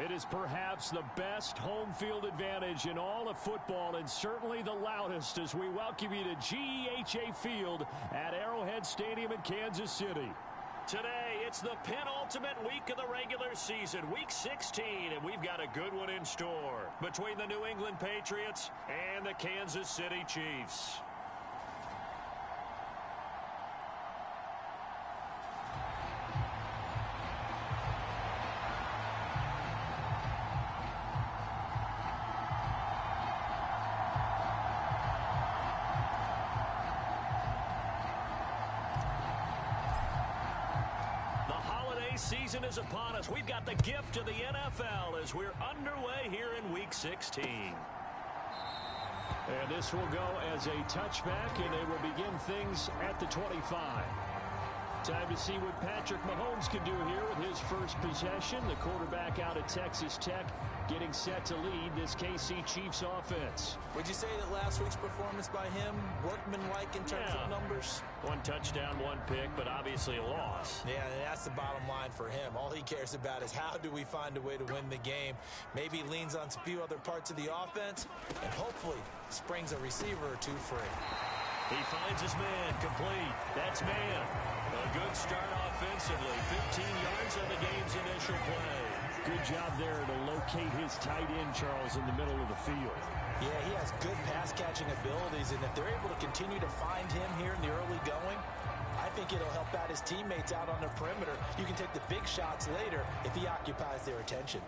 It is perhaps the best home field advantage in all of football and certainly the loudest as we welcome you to GEHA Field at Arrowhead Stadium in Kansas City. Today, it's the penultimate week of the regular season, Week 16, and we've got a good one in store between the New England Patriots and the Kansas City Chiefs. Season is upon us. We've got the gift of the NFL as we're underway here in Week 16. And this will go as a touchback, and they will begin things at the 25. Time to see what Patrick Mahomes can do here with his first possession. The quarterback out of Texas Tech getting set to lead this KC Chiefs offense. Would you say that last week's performance by him, workmanlike in terms of numbers? One touchdown, one pick, but obviously a loss. Yeah, and that's the bottom line for him. All he cares about is how do we find a way to win the game. Maybe he leans on a few other parts of the offense, and hopefully springs a receiver or two free. He finds his man complete. That's man. A good start offensively. 15 yards on the game's initial play. Good job there to locate his tight end, Charles, in the middle of the field. Yeah, he has good pass-catching abilities, and if they're able to continue to find him here in the early going, I think it'll help out his teammates out on the perimeter. You can take the big shots later if he occupies their attention.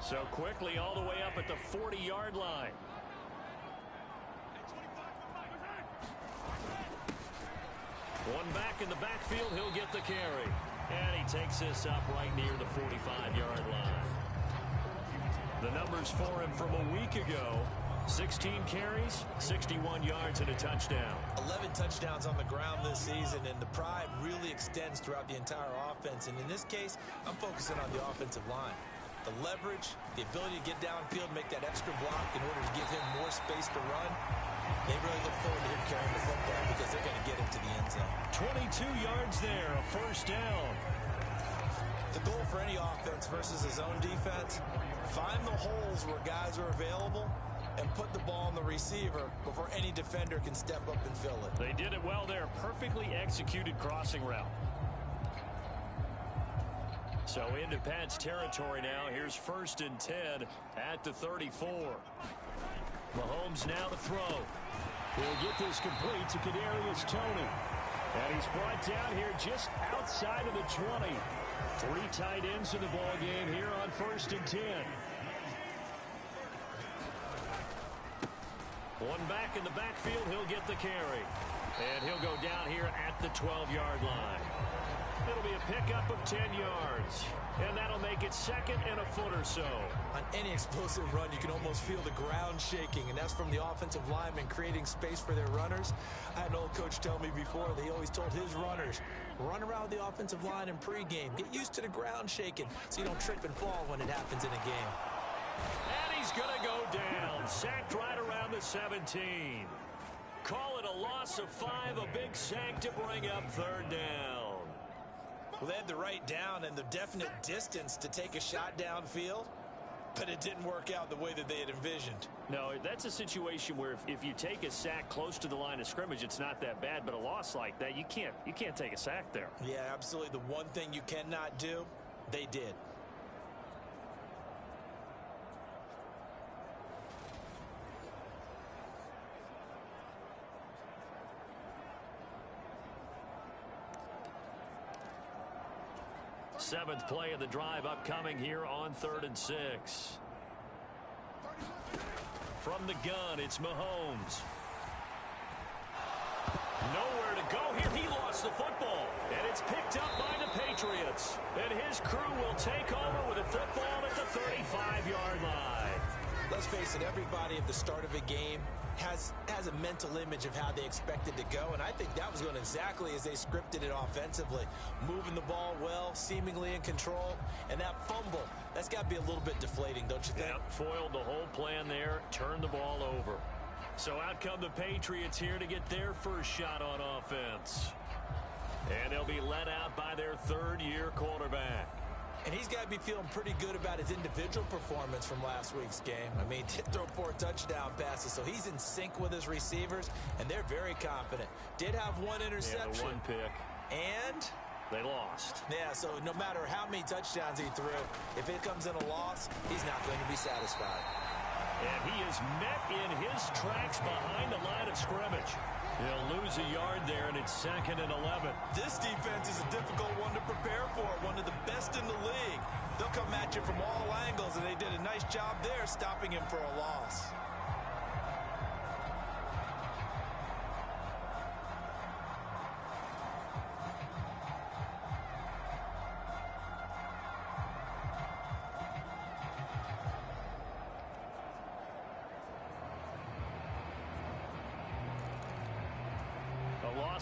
So quickly all the way up at the 40-yard line. One back in the backfield, he'll get the carry. And he takes this up right near the 45-yard line. The numbers for him from a week ago: 16 carries, 61 yards, and a touchdown. 11 touchdowns on the ground this season, and the pride really extends throughout the entire offense. And in this case, I'm focusing on the offensive line. The leverage, the ability to get downfield, make that extra block in order to give him more space to run. They really look forward to him carrying the football because they're going to get him to the end zone. 22 yards there, a first down. The goal for any offense versus his own defense: find the holes where guys are available and put the ball on the receiver before any defender can step up and fill it. They did it well there. Perfectly executed crossing route. So into Pat's territory now. Here's 1st and 10 at the 34. Mahomes now to throw. He'll get this complete to Kadarius Toney. And he's brought down here just outside of the 20. 3 tight ends in the ball game here on 1st and 10. One back in the backfield, he'll get the carry. And he'll go down here at the 12-yard line. It'll be a pickup of 10 yards. And that'll make it 2nd and a foot or so. On any explosive run, you can almost feel the ground shaking, and that's from the offensive linemen creating space for their runners. I had an old coach tell me before, they always told his runners, run around the offensive line in pregame. Get used to the ground shaking so you don't trip and fall when it happens in a game. And he's going to go down. Sacked right around the 17. Call it a loss of 5, a big sack to bring up 3rd down. Well, they had the right down and the definite distance to take a shot downfield, but it didn't work out the way that they had envisioned. No, that's a situation where if you take a sack close to the line of scrimmage, it's not that bad, but a loss like that, you can't take a sack there. Yeah, absolutely. The one thing you cannot do, they did. Seventh play of the drive upcoming here on 3rd and 6. From the gun, it's Mahomes. Nowhere to go here. He lost the football. And it's picked up by the Patriots. And his crew will take over with a football at the 35-yard line. Let's face it, everybody at the start of a game has a mental image of how they expect it to go, and I think that was going exactly as they scripted it offensively. Moving the ball well, seemingly in control, and that fumble, that's got to be a little bit deflating, don't you think? Yep, foiled the whole plan there, turned the ball over. So out come the Patriots here to get their first shot on offense. And they'll be led out by their 3rd-year quarterback. And he's got to be feeling pretty good about his individual performance from last week's game. I mean, did throw 4 touchdown passes, so he's in sync with his receivers, and they're very confident. Did have 1 interception. Yeah, the 1 pick. And they lost. Yeah, so no matter how many touchdowns he threw, if it comes in a loss, he's not going to be satisfied. And he is met in his tracks behind the line of scrimmage. He'll lose a yard there, and it's 2nd and 11. This defense is a difficult one to prepare for, one of the best in the league. They'll come at you from all angles, and they did a nice job there stopping him for a loss.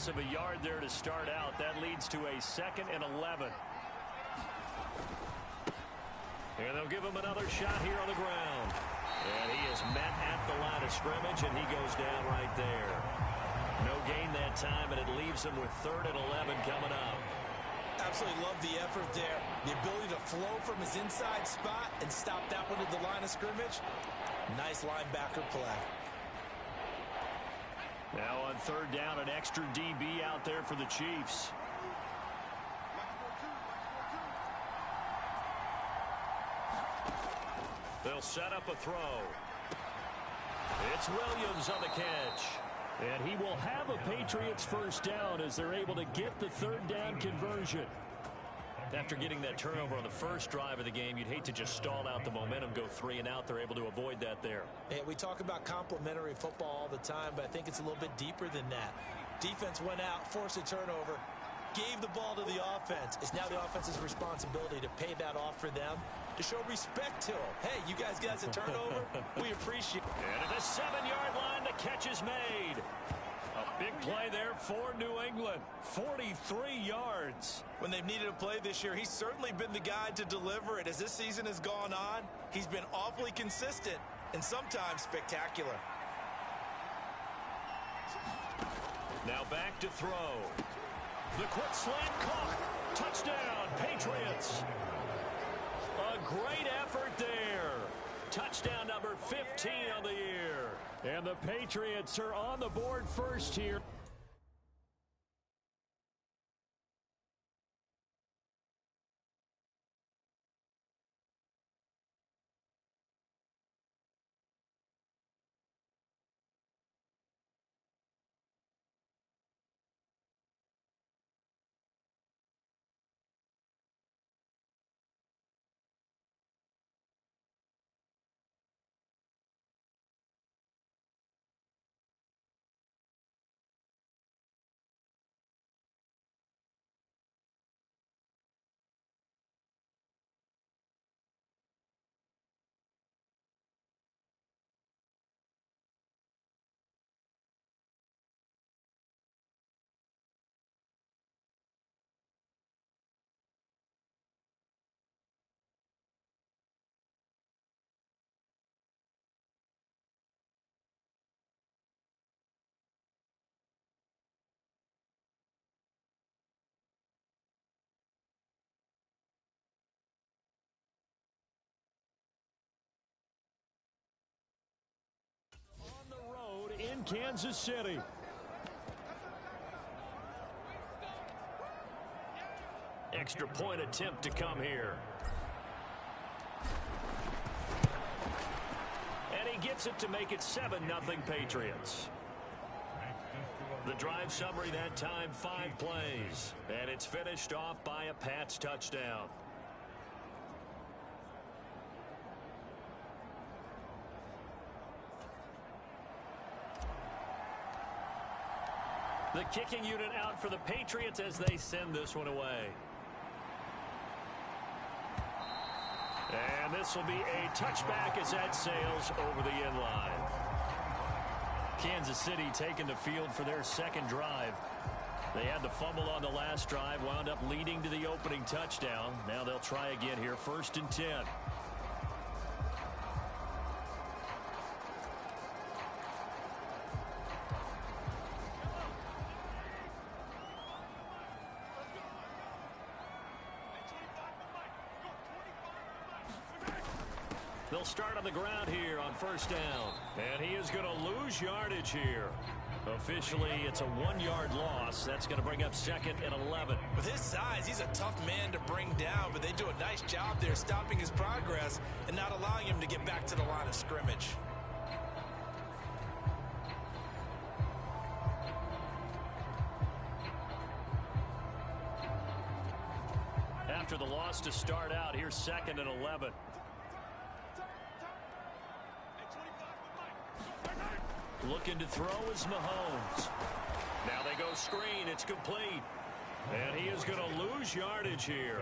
Of a yard there to start out. That leads to a 2nd and 11. And they'll give him another shot here on the ground. And he is met at the line of scrimmage, and he goes down right there. No gain that time, and it leaves him with 3rd and 11 coming up. Absolutely love the effort there. The ability to flow from his inside spot and stop that one at the line of scrimmage. Nice linebacker play. Now on 3rd down, an extra DB out there for the Chiefs. They'll set up a throw. It's Williams on the catch. And he will have a Patriots first down as they're able to get the 3rd down conversion. After getting that turnover on the first drive of the game, you'd hate to just stall out the momentum, go 3 and out. They're able to avoid that there. Yeah, we talk about complementary football all the time, but I think it's a little bit deeper than that. Defense went out, forced a turnover, gave the ball to the offense. It's now the offense's responsibility to pay that off for them, to show respect to them. Hey, you guys got a turnover? We appreciate it. And at the 7-yard line, the catch is made. A big play there for New England. 43 yards. When they've needed a play this year, he's certainly been the guy to deliver it. As this season has gone on, he's been awfully consistent and sometimes spectacular. Now back to throw. The quick slant caught. Touchdown, Patriots. A great effort there. Touchdown number 15 on the year. And the Patriots are on the board first here. In Kansas City. Extra point attempt to come here. And he gets it to make it 7-0 Patriots. The drive summary that time, 5 plays. And it's finished off by a Pats touchdown. The kicking unit out for the Patriots as they send this one away. And this will be a touchback as that sails over the end line. Kansas City taking the field for their second drive. They had the fumble on the last drive, wound up leading to the opening touchdown. Now they'll try again here, 1st and 10. They'll start on the ground here on 1st down. And he is going to lose yardage here. Officially, it's a 1-yard loss. That's going to bring up 2nd and 11. With his size, he's a tough man to bring down, but they do a nice job there stopping his progress and not allowing him to get back to the line of scrimmage. After the loss to start out, here's 2nd and 11. Looking to throw is Mahomes. Now they go screen. It's complete. And he is going to lose yardage here.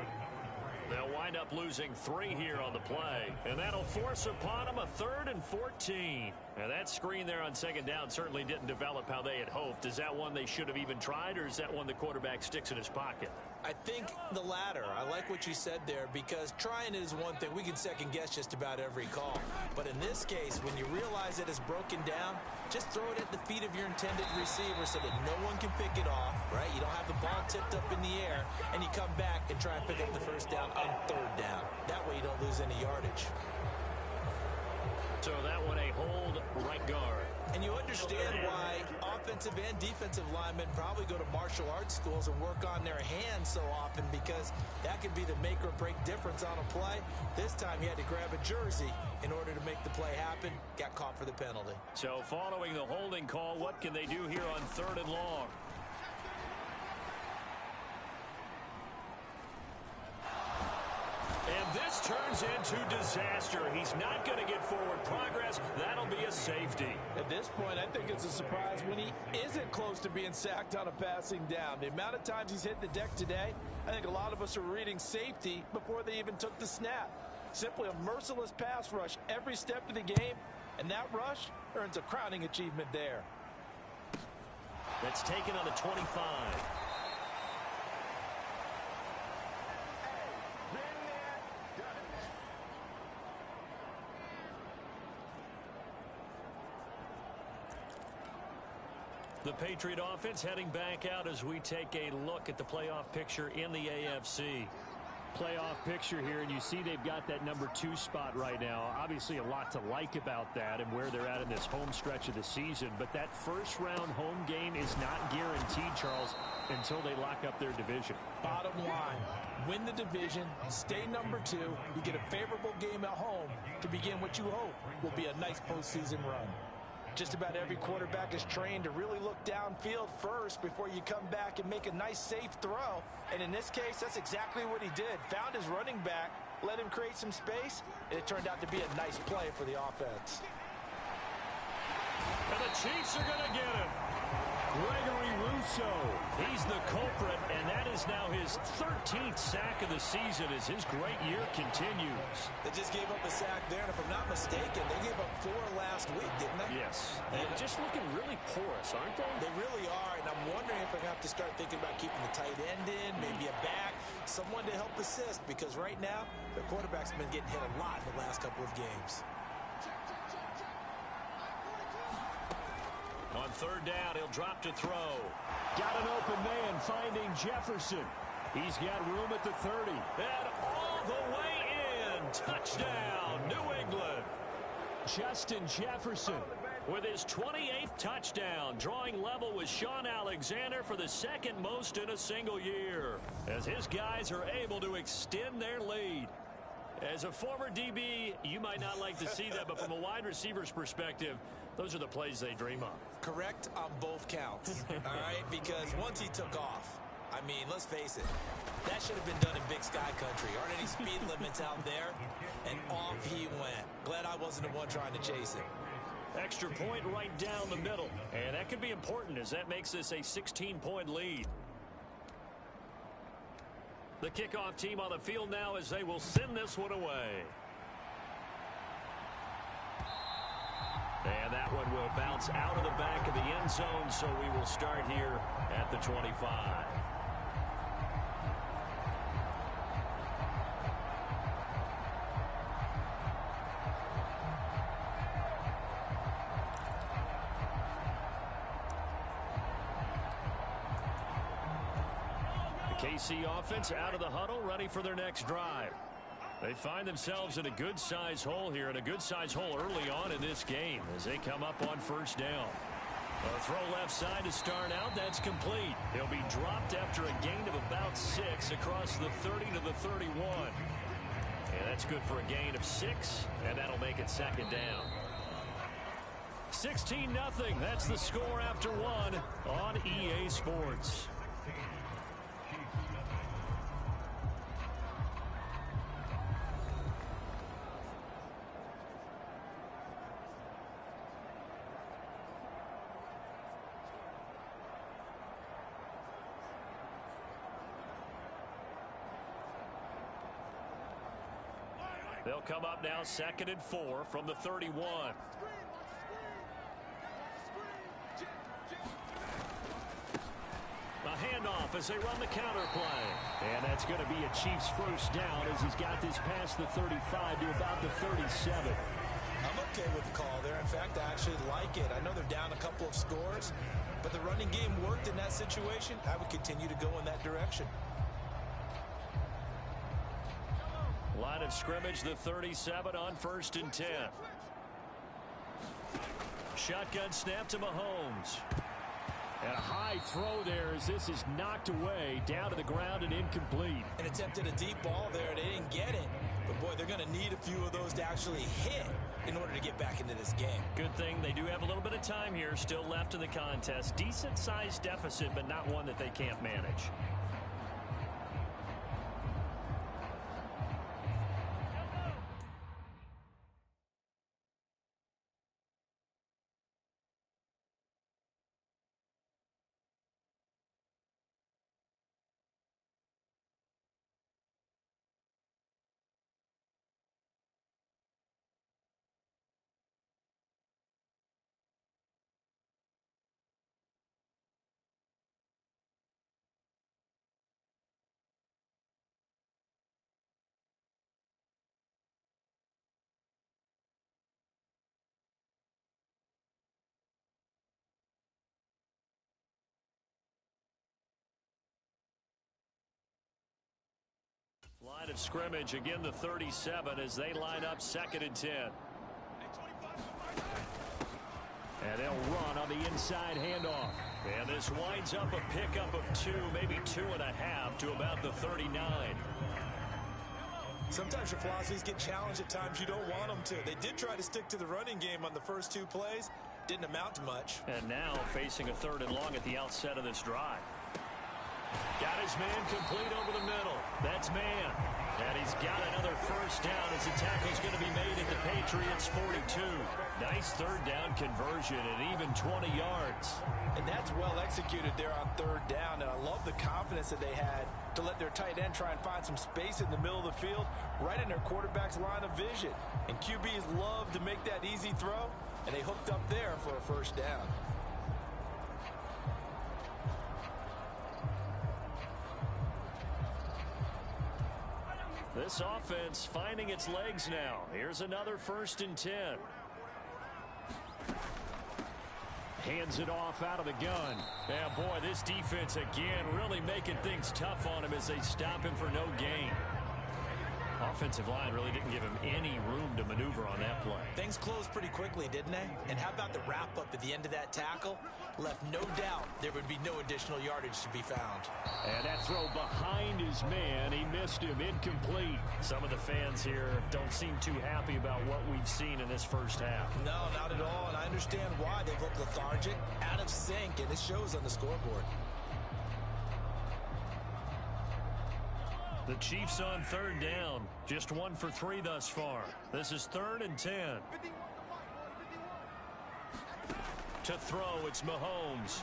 They'll wind up losing 3 here on the play. And that'll force upon him a 3rd and 14. Now that screen there on 2nd down certainly didn't develop how they had hoped. Is that one they should have even tried, or is that one the quarterback sticks in his pocket? I think the latter. I like what you said there, because trying it is one thing. We can second guess just about every call. But in this case, when you realize it is broken down, just throw it at the feet of your intended receiver so that no one can pick it off, right? You don't have the ball tipped up in the air, and you come back and try and pick up the 1st down on 3rd down. That way you don't lose any yardage. So that one a hold right guard. And you understand why offensive and defensive linemen probably go to martial arts schools and work on their hands so often, because that could be the make or break difference on a play. This time he had to grab a jersey in order to make the play happen. Got caught for the penalty. So following the holding call, what can they do here on 3rd and long? turns into disaster. He's not going to get forward progress. That'll be a safety. At this point, I think it's a surprise when he isn't close to being sacked on a passing down. The amount of times he's hit the deck today, I think a lot of us are reading safety before they even took the snap. Simply a merciless pass rush every step of the game, and that rush earns a crowning achievement there. That's taken on the 25. The Patriot offense heading back out as we take a look at the playoff picture in the AFC. Playoff picture here, and you see they've got that number 2 spot right now. Obviously a lot to like about that and where they're at in this home stretch of the season, but that first round home game is not guaranteed, Charles, until they lock up their division. Bottom line, win the division, stay number 2, you get a favorable game at home to begin what you hope will be a nice postseason run. Just about every quarterback is trained to really look downfield first before you come back and make a nice, safe throw. And in this case, that's exactly what he did. Found his running back, let him create some space, and it turned out to be a nice play for the offense. And the Chiefs are going to get him. Gregory Rousseau, he's the culprit, and that is now his 13th sack of the season as his great year continues. They just gave up a sack there, and if I'm not mistaken, they gave up 4 last week, didn't they? Yes. And just looking really porous, aren't they? They really are, and I'm wondering if they're going to have to start thinking about keeping the tight end in, maybe a back, someone to help assist, because right now, their quarterback's been getting hit a lot in the last couple of games. On third down, he'll drop to throw. Got an open man finding Jefferson. He's got room at the 30. And all the way in. Touchdown, New England. Justin Jefferson with his 28th touchdown, drawing level with Sean Alexander for the second most in a single year, as his guys are able to extend their lead. As a former DB, you might not like to see that, but from a wide receiver's perspective, those are the plays they dream of. Correct on both counts, all right? Because once he took off, I mean, let's face it, that should have been done in Big Sky Country. Aren't any speed limits out there? And off he went. Glad I wasn't the one trying to chase him. Extra point right down the middle. And that could be important as that makes this a 16-point lead. The kickoff team on the field now as they will send this one away. And that one will bounce out of the back of the end zone, so we will start here at the 25. The KC offense out of the huddle, ready for their next drive. They find themselves in a good-sized hole here, and a good-sized hole early on in this game as they come up on first down. A throw left side to start out. That's complete. He'll be dropped after a gain of about 6 across the 30 to the 31. And that's good for a gain of 6, and that'll make it second down. 16-0. That's the score after 1 on EA Sports. They'll come up now 2nd and 4 from the 31. A handoff as they run the counter play. And that's going to be a Chiefs first down as he's got this past the 35 to about the 37. I'm okay with the call there. In fact, I actually like it. I know they're down a couple of scores, but the running game worked in that situation. I would continue to go in that direction. Line of scrimmage, the 37 on 1st and 10. Shotgun snap to Mahomes. And a high throw there as this is knocked away, down to the ground and incomplete. And attempted a deep ball there. They didn't get it. But, boy, they're going to need a few of those to actually hit in order to get back into this game. Good thing they do have a little bit of time here still left in the contest. Decent-sized deficit, but not one that they can't manage. of scrimmage. Again, the 37 as they line up 2nd and 10. And they'll run on the inside handoff. And this winds up a pickup of 2, maybe 2.5 to about the 39. Sometimes your philosophies get challenged at times you don't want them to. They did try to stick to the running game on the first 2 plays. Didn't amount to much. And now facing a 3rd and long at the outset of this drive. Got his man complete over the middle. That's man. And he's got another first down as the tackle's going to be made at the Patriots 42. Nice 3rd down conversion and even 20 yards. And that's well executed there on 3rd down. And I love the confidence that they had to let their tight end try and find some space in the middle of the field, right in their quarterback's line of vision. And QBs love to make that easy throw, and they hooked up there for a first down. This offense finding its legs now. Here's another 1st and 10. Hands it off out of the gun. Yeah, boy, this defense again really making things tough on him as they stop him for no gain. Offensive line really didn't give him any room to maneuver on that play. Things closed pretty quickly, didn't they? And how about the wrap-up at the end of that tackle? Left no doubt there would be no additional yardage to be found. And that throw behind his man, he missed him, incomplete. Some of the fans here don't seem too happy about what we've seen in this first half. No, not at all, and I understand why. They've looked lethargic, out of sync, and it shows on the scoreboard. The Chiefs on 3rd down. Just 1 for 3 thus far. This is 3rd and 10. To throw, it's Mahomes.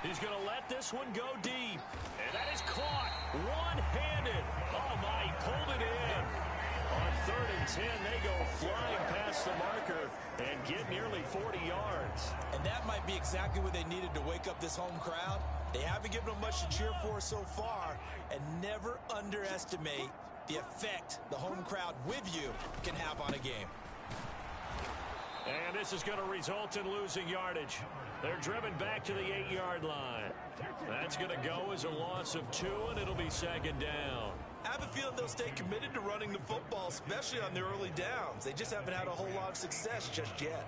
He's going to let this one go deep. And that is caught one-handed. Oh, my, he pulled it in. On 3rd and 10, they go flying past the marker and get nearly 40 yards. And that might be exactly what they needed to wake up this home crowd. They haven't given them much to cheer for so far, and never underestimate the effect the home crowd with you can have on a game. And this is going to result in losing yardage. They're driven back to the 8-yard line. That's going to go as a loss of 2, and it'll be 2nd down. I have a feeling they'll stay committed to running the football, especially on their early downs. They just haven't had a whole lot of success just yet.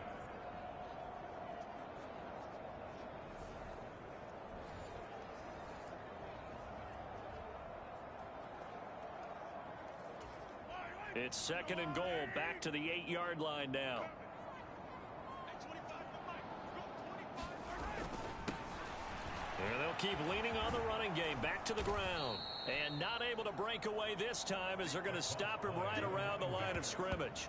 It's 2nd and goal, back to the 8-yard line now. And they'll keep leaning on the running game, back to the ground. And not able to break away this time as they're going to stop him right around the line of scrimmage.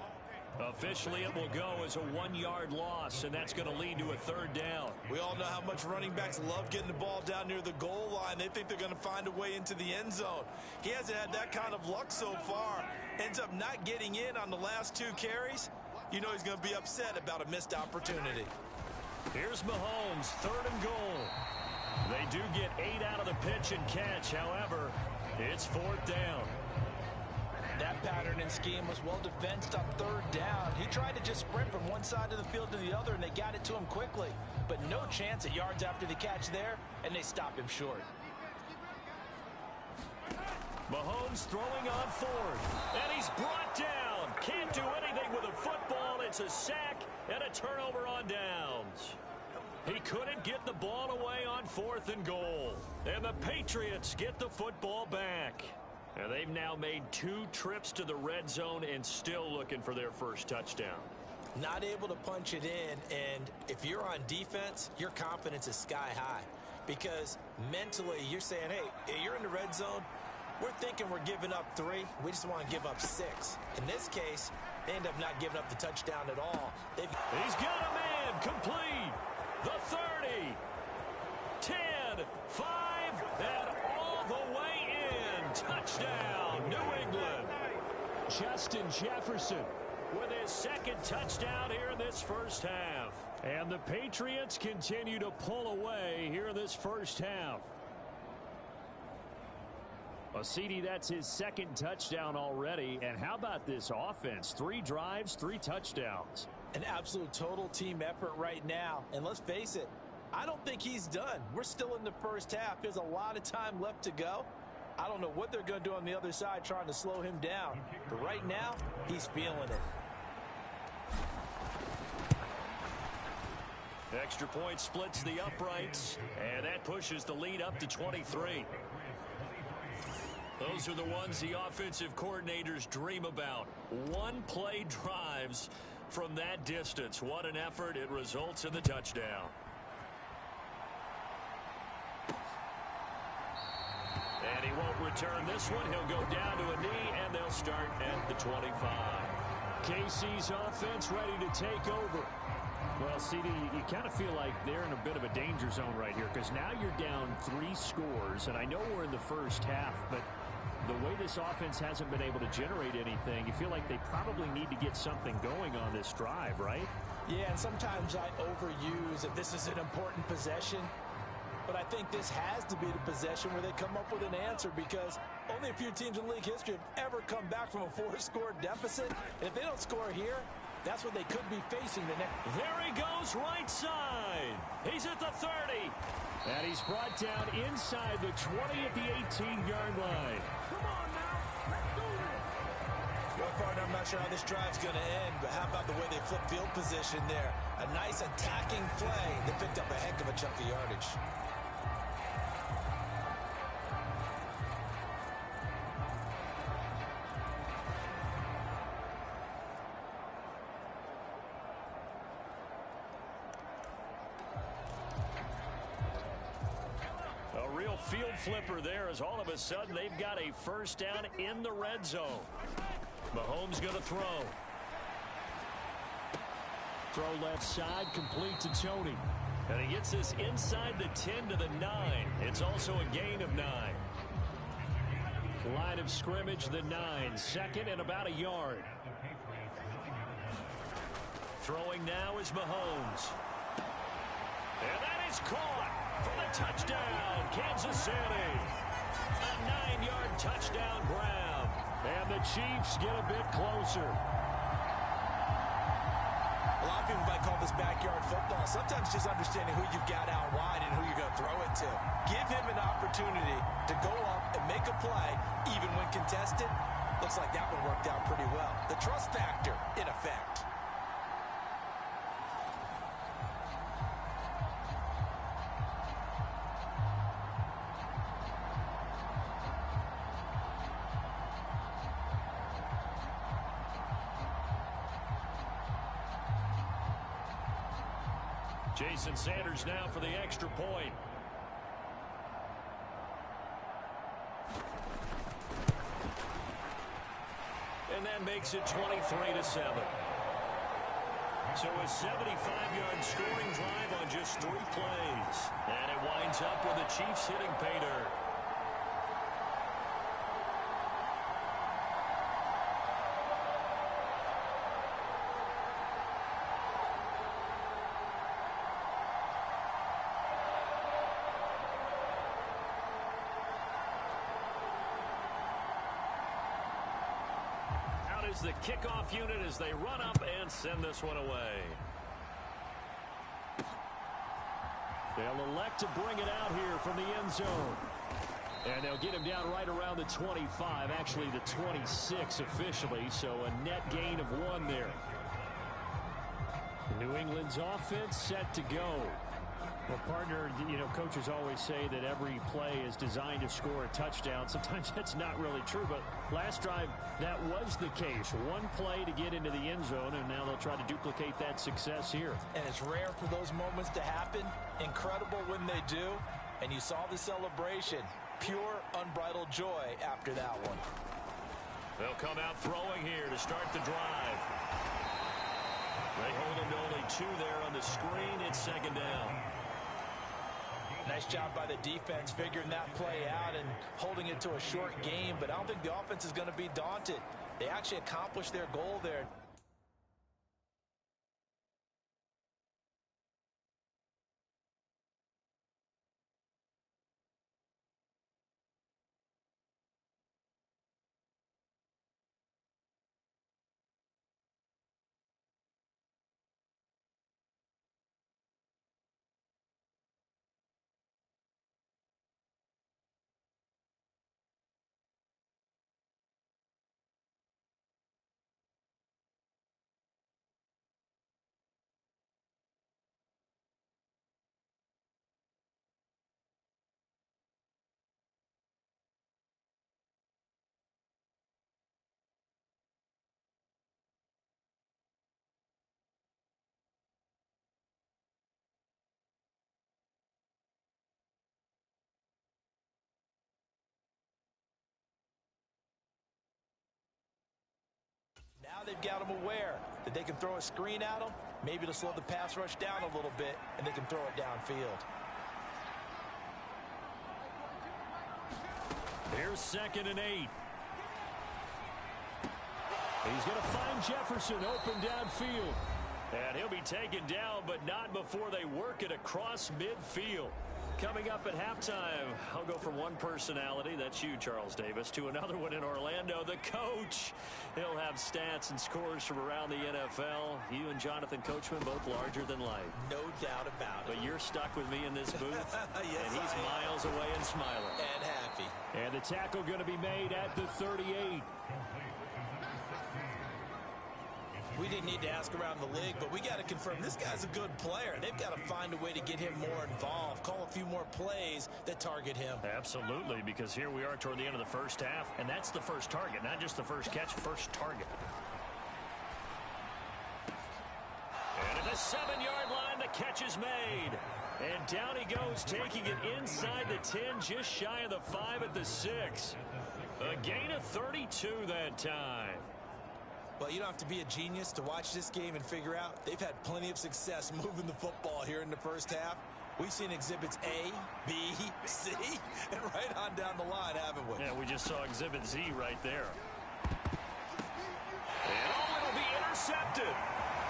Officially, it will go as a 1-yard loss, and that's going to lead to a 3rd down. We all know how much running backs love getting the ball down near the goal line. They think they're going to find a way into the end zone. He hasn't had that kind of luck so far. Ends up not getting in on the last 2 carries. You know he's going to be upset about a missed opportunity. Here's Mahomes, 3rd and goal. They do get 8 out of the pitch and catch. However, it's 4th down. That pattern and scheme was well defensed on 3rd down. He tried to just sprint from one side of the field to the other, and they got it to him quickly. But no chance at yards after the catch there, and they stop him short. Mahomes throwing on 4th, and he's brought down. Can't do anything with a football. It's a sack and a turnover on downs. He couldn't get the ball away on 4th and goal. And the Patriots get the football back. And they've now made 2 trips to the red zone and still looking for their first touchdown. Not able to punch it in, and if you're on defense, your confidence is sky high. Because mentally, you're saying, hey, you're in the red zone. We're thinking we're giving up 3. We just want to give up 6. In this case, they end up not giving up the touchdown at all. He's got a man complete. The 30, 10, 5, and all the way in. Touchdown, New England. Justin Jefferson with his 2nd touchdown here in this first half. And the Patriots continue to pull away here in this first half. Well, CD, that's his 2nd touchdown already. And how about this offense? 3 drives, 3 touchdowns. An absolute total team effort right now. And let's face it, I don't think he's done. We're still in the first half. There's a lot of time left to go. I don't know what they're going to do on the other side trying to slow him down. But right now, he's feeling it. Extra point splits the uprights, and that pushes the lead up to 23. Those are the ones the offensive coordinators dream about. One-play drives from that distance. What an effort. It results in the touchdown. And he won't return this one. He'll go down to a knee, and they'll start at the 25. KC's offense ready to take over. Well, CD, you kind of feel like they're in a bit of a danger zone right here because now you're down 3 scores, and I know we're in the first half, but the way this offense hasn't been able to generate anything, you feel like they probably need to get something going on this drive, right? Yeah, and sometimes I overuse that this is an important possession. But I think this has to be the possession where they come up with an answer because only a few teams in league history have ever come back from a 4-score deficit. And if they don't score here, that's what they could be facing the next. There he goes right side. He's at the 30. And he's brought down inside the 20 at the 18-yard line. Come on now. Let's do this. Well, partner, I'm not sure how this drive's going to end, but how about the way they flip field position there? A nice attacking play that picked up a heck of a chunk of yardage. Field flipper there as all of a sudden they've got a first down in the red zone. Mahomes going to throw. Throw left side, complete to Tony. And he gets this inside the 10 to the 9. It's also a gain of 9. Line of scrimmage, the 9. Second and about a yard. Throwing now is Mahomes. And that is caught for the touchdown, Kansas City. A 9-yard touchdown grab. And the Chiefs get a bit closer. A lot of people might call this backyard football. Sometimes just understanding who you've got out wide and who you're going to throw it to. Give him an opportunity to go up and make a play, even when contested. Looks like that one worked out pretty well. The trust factor in effect. Jason Sanders now for the extra point. And that makes it 23-7. So a 75-yard scoring drive on just 3 plays. And it winds up with the Chiefs hitting pay dirt. The kickoff unit as they run up and send this one away. They'll elect to bring it out here from the end zone. And they'll get him down right around the 25, actually the 26 officially, so a net gain of 1 there. New England's offense set to go. Well, partner, you know, coaches always say that every play is designed to score a touchdown. Sometimes that's not really true, but last drive, that was the case. 1 play to get into the end zone, and now they'll try to duplicate that success here. And it's rare for those moments to happen. Incredible when they do. And you saw the celebration. Pure, unbridled joy after that one. They'll come out throwing here to start the drive. They hold him to only 2 there on the screen. It's second down. Nice job by the defense figuring that play out and holding it to a short game, but I don't think the offense is going to be daunted. They actually accomplished their goal there. they've got them aware that they can throw a screen at them. Maybe it'll slow the pass rush down a little bit, and they can throw it downfield. Here's 2nd and 8. He's going to find Jefferson open downfield. And he'll be taken down, but not before they work it across midfield. Coming up at halftime, I'll go from one personality, that's you, Charles Davis, to another one in Orlando, the coach. He'll have stats and scores from around the NFL. You and Jonathan Coachman, both larger than life. No doubt about it. But you're stuck with me in this booth, yes, and he's miles away and smiling. And happy. And the tackle going to be made at the 38. We didn't need to ask around the league, but we got to confirm this guy's a good player. They've got to find a way to get him more involved, call a few more plays that target him. Absolutely, because here we are toward the end of the first half, and that's the first target, not just the first catch, first target. And at the 7-yard line, the catch is made. And down he goes, taking it inside the 10, just shy of the 5 at the 6. A gain of 32 that time. Well, you don't have to be a genius to watch this game and figure out they've had plenty of success moving the football here in the first half. We've seen exhibits A, B, C, and right on down the line, haven't we? Yeah, we just saw exhibit Z right there. And it'll be intercepted.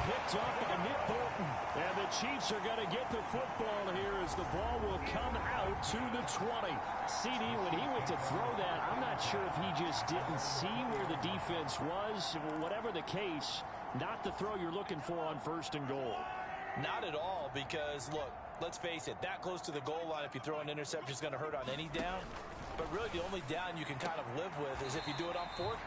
Picked off by Nick Bolton. And the Chiefs are going to get the football here as the ball will come out to the 20. CD, when he went to throw that, I'm not sure if he just didn't see where the defense was. Whatever the case, not the throw you're looking for on 1st and goal. Not at all, because, look, let's face it, that close to the goal line, if you throw an interception, is going to hurt on any down. But really, the only down you can kind of live with is if you do it on 4th.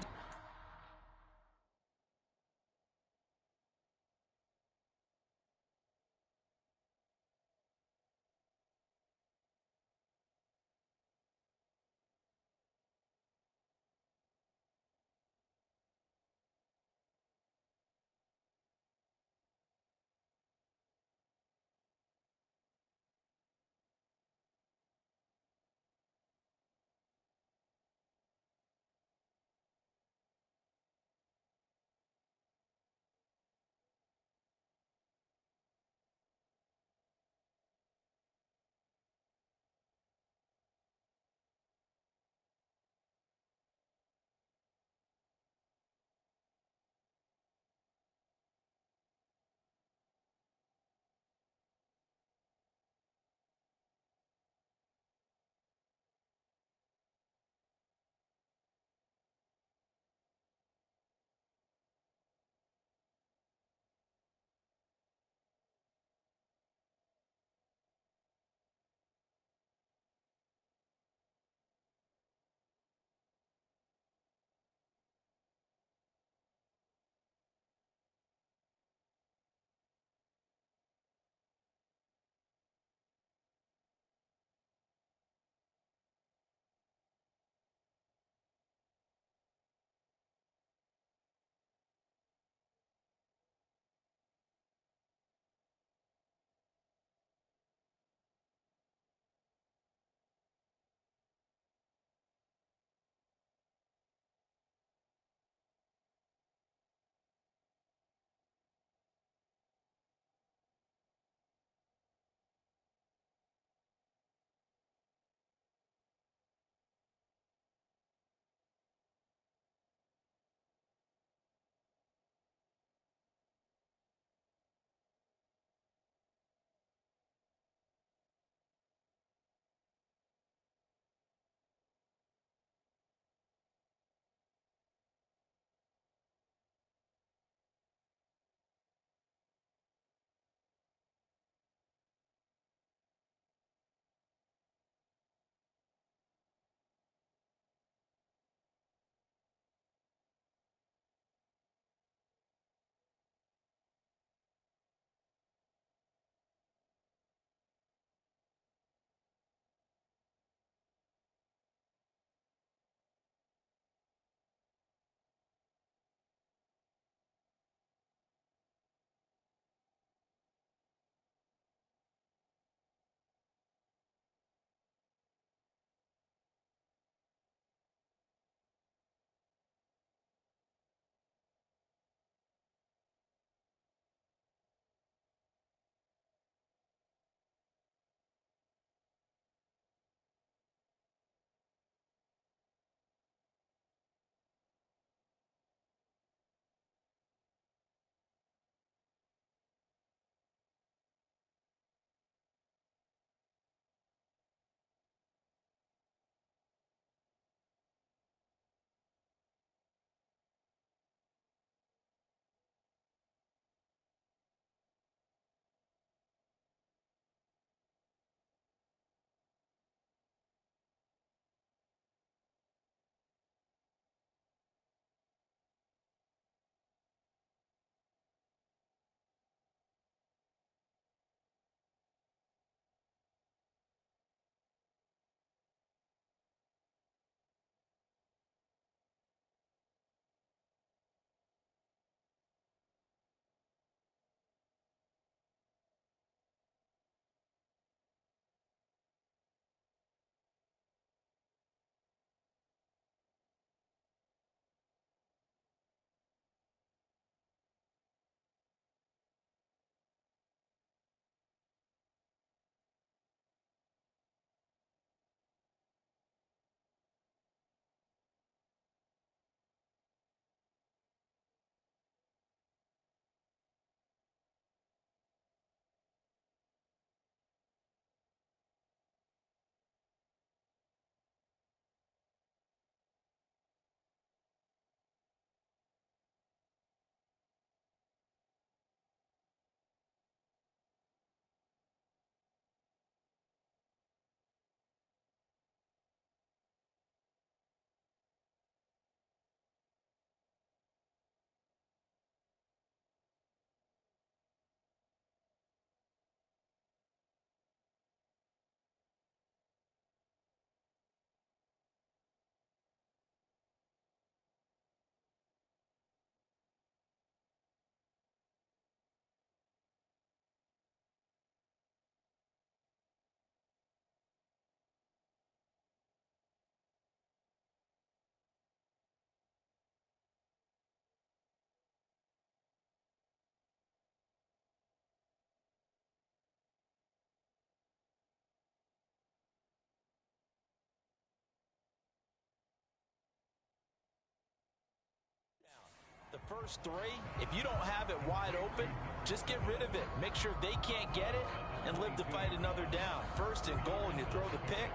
first three, if you don't have it wide open, just get rid of it. Make sure they can't get it and live to fight another down. First and goal and you throw the pick,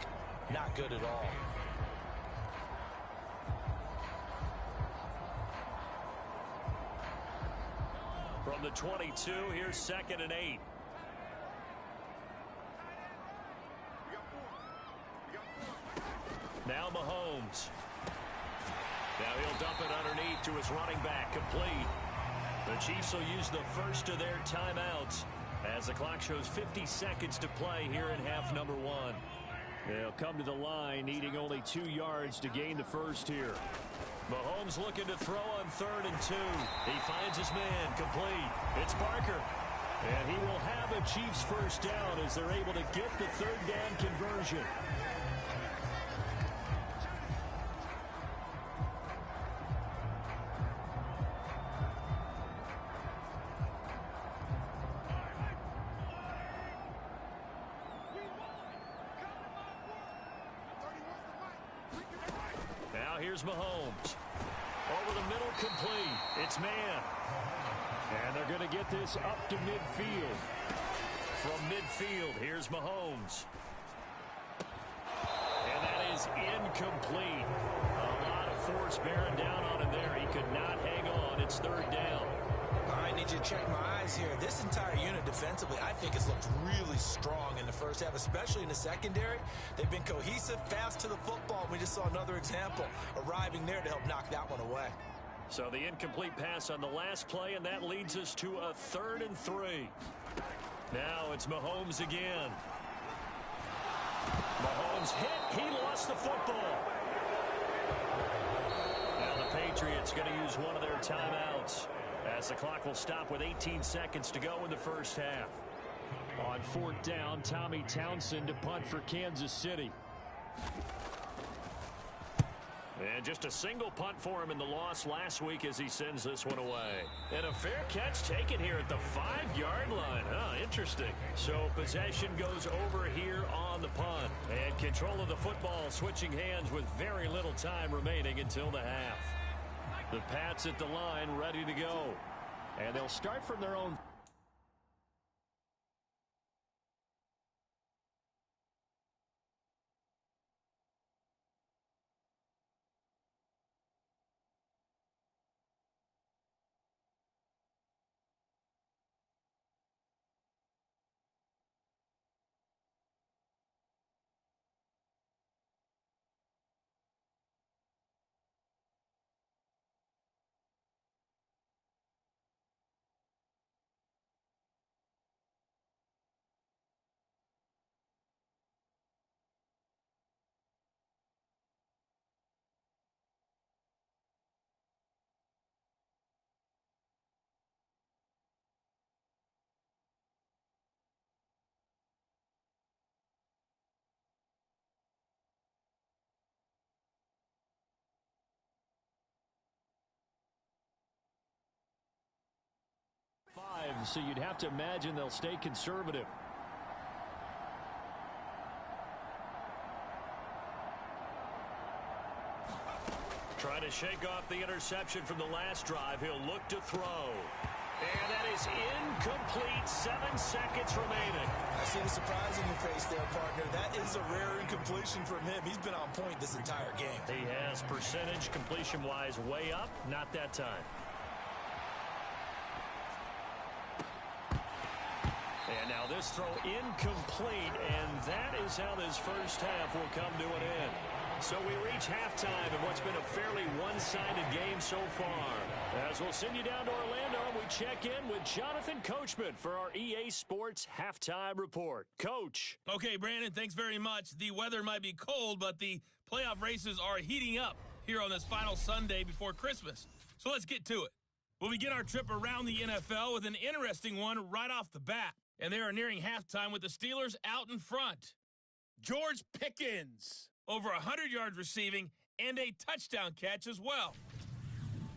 not good at all. From the 22, here's 2nd and 8. Now Mahomes. Now he'll dump it underneath to his running back, complete. The Chiefs will use the first of their timeouts as the clock shows 50 seconds to play here in half number 1. They'll come to the line, needing only 2 yards to gain the first here. Mahomes looking to throw on 3rd and 2. He finds his man, complete. It's Parker. And he will have a Chiefs first down as they're able to get the 3rd down conversion. Now here's Mahomes. Over the middle, complete. It's man. And they're going to get this up to midfield. From midfield, here's Mahomes. And that is incomplete. A lot of force bearing down on him there. He could not hang on. It's 3rd down. I need you to check my eyes here. This entire unit defensively, I think, has looked really strong in the first half, especially in the secondary. They've been cohesive, fast to the football. We just saw another example arriving there to help knock that one away. So the incomplete pass on the last play, and that leads us to a 3rd and 3. Now it's Mahomes again. Mahomes hit. He lost the football. Now the Patriots going to use one of their timeouts as the clock will stop with 18 seconds to go in the first half. On 4th down, Tommy Townsend to punt for Kansas City. And just a single punt for him in the loss last week as he sends this one away. And a fair catch taken here at the 5-yard line. Interesting. So possession goes over here on the punt. And control of the football switching hands with very little time remaining until the half. The Pats at the line ready to go. And they'll start from their own. So you'd have to imagine they'll stay conservative. Trying to shake off the interception from the last drive. He'll look to throw. And that is incomplete. 7 seconds remaining. I see the surprise in your face there, partner. That is a rare incompletion from him. He's been on point this entire game. He has percentage completion-wise way up. Not that time. And now this throw incomplete, and that is how this first half will come to an end. So we reach halftime in what's been a fairly one-sided game so far. As we'll send you down to Orlando, we check in with Jonathan Coachman for our EA Sports Halftime Report. Coach. Okay, Brandon, thanks very much. The weather might be cold, but the playoff races are heating up here on this final Sunday before Christmas. So let's get to it. We'll begin our trip around the NFL with an interesting one right off the bat. And they are nearing halftime with the Steelers out in front. George Pickens, over 100 yards receiving and a touchdown catch as well.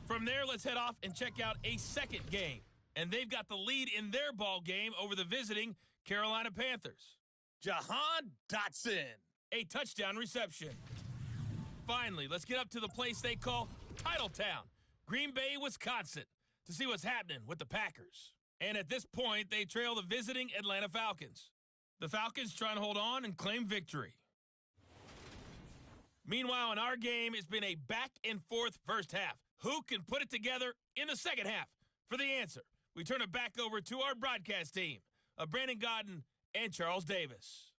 From there, let's head off and check out a second game. And they've got the lead in their ball game over the visiting Carolina Panthers. Jahan Dotson, a touchdown reception. Finally, let's get up to the place they call Titletown, Green Bay, Wisconsin, to see what's happening with the Packers. And at this point, they trail the visiting Atlanta Falcons. The Falcons trying to hold on and claim victory. Meanwhile, in our game, it's been a back-and-forth first half. Who can put it together in the second half? For the answer, we turn it back over to our broadcast team of Brandon Gaudin and Charles Davis.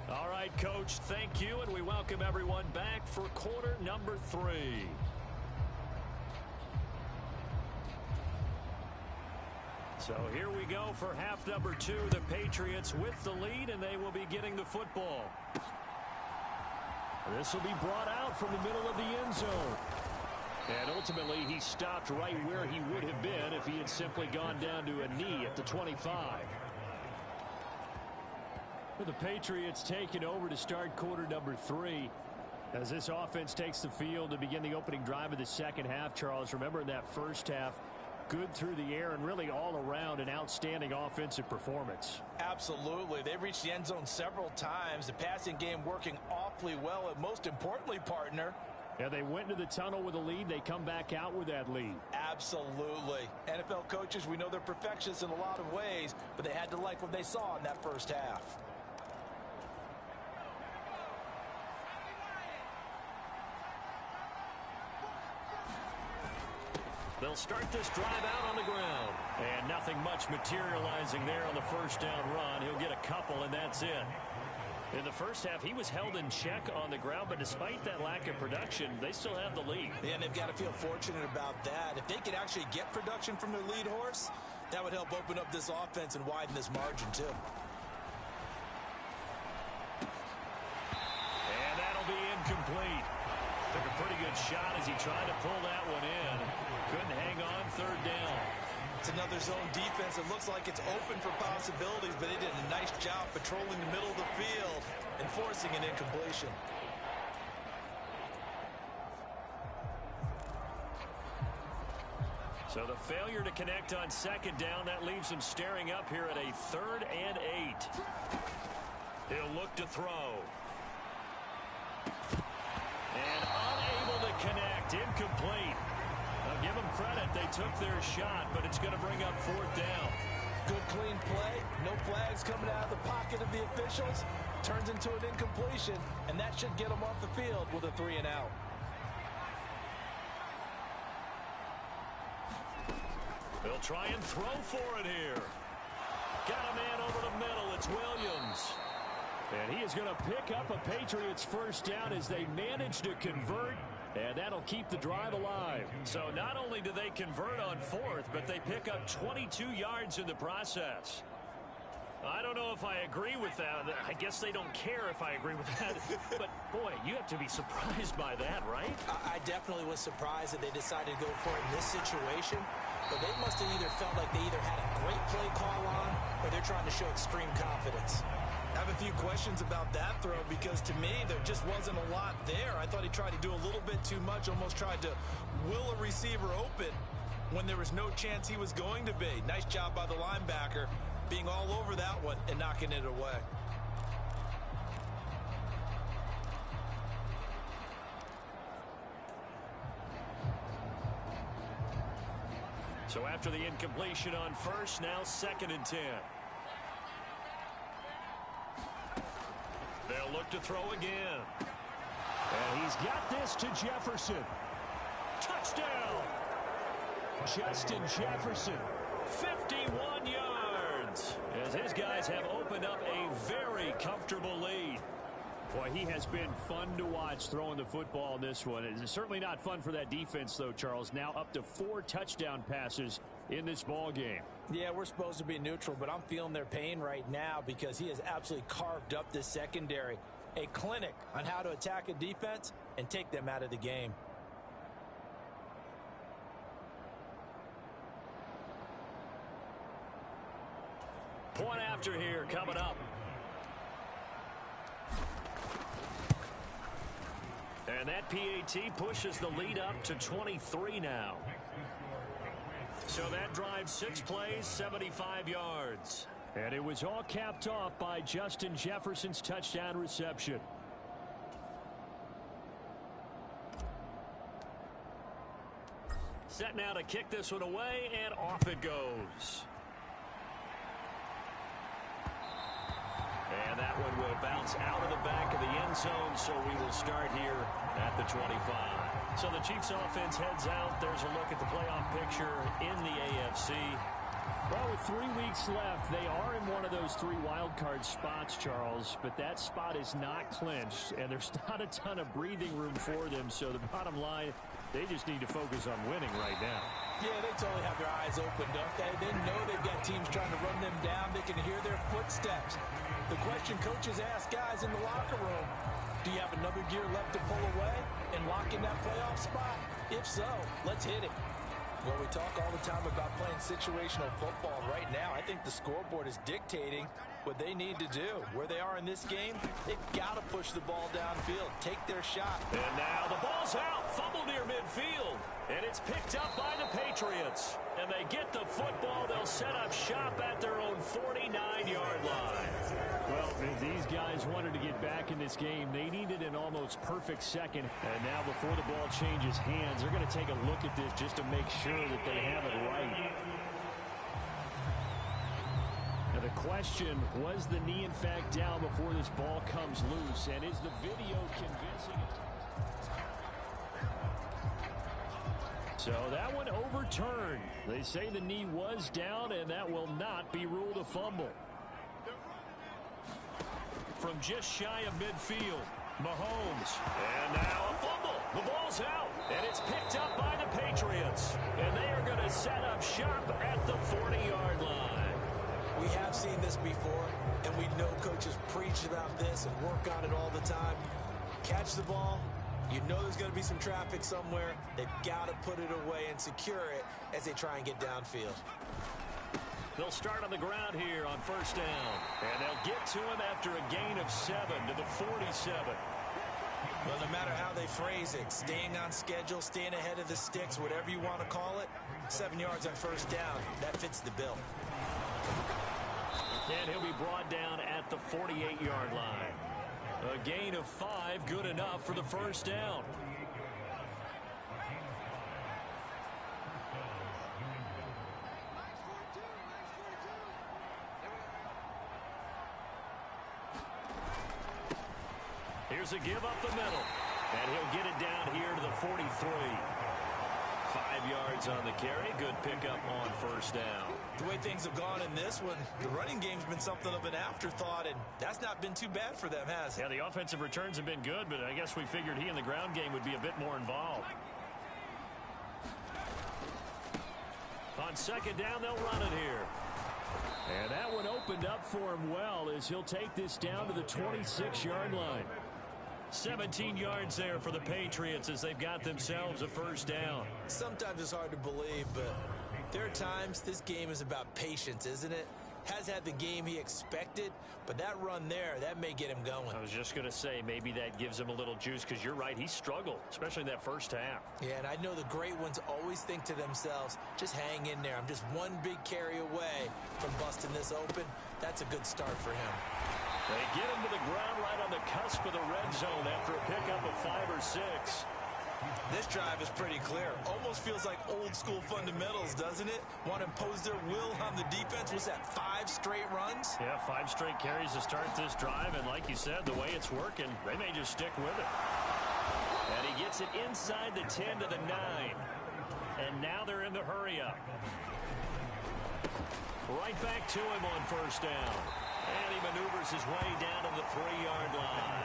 All right, Coach, thank you, and we welcome everyone back for quarter number 3. So here we go for half number 2. The Patriots with the lead, and they will be getting the football. This will be brought out from the middle of the end zone. And ultimately, he stopped right where he would have been if he had simply gone down to a knee at the 25. The Patriots taking over to start quarter number 3. As this offense takes the field to begin the opening drive of the second half, Charles, remember in that first half, good through the air and really all around an outstanding offensive performance. Absolutely. They've reached the end zone several times. The passing game working awfully well, and most importantly, partner, yeah, they went into the tunnel with a lead. They come back out with that lead. Absolutely. NFL coaches, we know they're perfectionists in a lot of ways, but they had to like what they saw in that first half. They'll start this drive out on the ground. And nothing much materializing there on the first down run. He'll get a couple, and that's it. In the first half, he was held in check on the ground, but despite that lack of production, they still have the lead. And they've got to feel fortunate about that. If they could actually get production from their lead horse, that would help open up this offense and widen this margin, too. And that'll be incomplete. Took a pretty good shot as he tried to pull that one in. Couldn't hang on third down. It's another zone defense. It looks like it's open for possibilities, but they did a nice job patrolling the middle of the field and forcing an incompletion. So the failure to connect on second down, that leaves him staring up here at a 3rd and 8. He'll look to throw. And unable to connect. Incomplete. Now give them credit. They took their shot, but it's going to bring up 4th down. Good clean play. No flags coming out of the pocket of the officials. Turns into an incompletion, and that should get them off the field with a 3 and out. They'll try and throw for it here. Got a man over the middle. It's Williams. And he is going to pick up a Patriots first down as they manage to convert. And that'll keep the drive alive. So not only do they convert on 4th, but they pick up 22 yards in the process. I don't know if I agree with that. I guess they don't care if I agree with that. But, boy, you have to be surprised by that, right? I definitely was surprised that they decided to go for it in this situation. But they must have either felt like they either had a great play call on or they're trying to show extreme confidence. I have a few questions about that throw because to me there just wasn't a lot there. I thought he tried to do a little bit too much, almost tried to will a receiver open when there was no chance he was going to be. Nice job by the linebacker being all over that one and knocking it away. So after the incompletion on 1st, now 2nd and 10. They'll look to throw again. And he's got this to Jefferson. Touchdown! Justin Jefferson, 51 yards. As his guys have opened up a very comfortable lead. Boy, he has been fun to watch throwing the football in this one. It's certainly not fun for that defense, though, Charles. Now up to 4 touchdown passes in this ball game. Yeah, we're supposed to be neutral, but I'm feeling their pain right now because he has absolutely carved up this secondary. A clinic on how to attack a defense and take them out of the game. Point after here coming up. And that PAT pushes the lead up to 23 now. So that drive 6 plays, 75 yards. And it was all capped off by Justin Jefferson's touchdown reception. Set now to kick this one away, and off it goes. And that one will bounce out of the back of the end zone, so we will start here at the 25. So the Chiefs offense heads out. There's a look at the playoff picture in the AFC. Well, with 3 weeks left, they are in one of those 3 wild card spots, Charles, but that spot is not clinched, and there's not a ton of breathing room for them. So the bottom line, they just need to focus on winning right now. Yeah, they totally have their eyes open, don't they? They know they've got teams trying to run them down. They can hear their footsteps. The question coaches ask guys in the locker room, do you have another gear left to pull away and lock in that playoff spot? If so, let's hit it. Well, we talk all the time about playing situational football. Right now, I think the scoreboard is dictating what they need to do. Where they are in this game, they've got to push the ball downfield, take their shot. And now the ball's out, fumble near midfield. And it's picked up by the Patriots. And they get the football. They'll set up shop at their own 49-yard line. Well, if these guys wanted to get back in this game, they needed an almost perfect second. And now before the ball changes hands, they're going to take a look at this just to make sure that they have it right. Now the question, was the knee in fact down before this ball comes loose? And is the video convincing? So that one overturned. They say the knee was down, and that will not be ruled a fumble. From just shy of midfield, Mahomes. And now a fumble. The ball's out, and it's picked up by the Patriots. And they are going to set up shop at the 40-yard line. We have seen this before, and we know coaches preach about this and work on it all the time. Catch the ball. You know there's going to be some traffic somewhere. They've got to put it away and secure it as they try and get downfield. They'll start on the ground here on first down. And they'll get to him after a gain of 7 to the 47. Well, no matter how they phrase it, staying on schedule, staying ahead of the sticks, whatever you want to call it, 7 yards on first down, that fits the bill. And he'll be brought down at the 48-yard line. A gain of 5, good enough for the first down. Here's a give up the middle. And he'll get it down here to the 43. 5 yards on the carry. Good pickup on first down. The way things have gone in this one, the running game's been something of an afterthought, and that's not been too bad for them, has it? Yeah, the offensive returns have been good, but I guess we figured he in the ground game would be a bit more involved. On second down, they'll run it here. And that one opened up for him well as he'll take this down to the 26-yard line. 17 yards there for the Patriots as they've got themselves a first down. Sometimes it's hard to believe, but there are times this game is about patience, isn't it? Has had the game he expected, but that run there, that may get him going. I was just going to say, maybe that gives him a little juice, because you're right, he struggled, especially in that first half. Yeah, and I know the great ones always think to themselves, just hang in there. I'm just one big carry away from busting this open. That's a good start for him. They get him to the ground right on the cusp of the red zone after a pickup of 5 or 6. This drive is pretty clear. Almost feels like old school fundamentals, doesn't it? Want to impose their will on the defense. Was that 5 straight runs? Yeah, 5 straight carries to start this drive, and like you said, the way it's working, they may just stick with it. And he gets it inside the 10 to the 9. And now they're in the hurry up. Right back to him on first down. And he maneuvers his way down to the 3-yard line.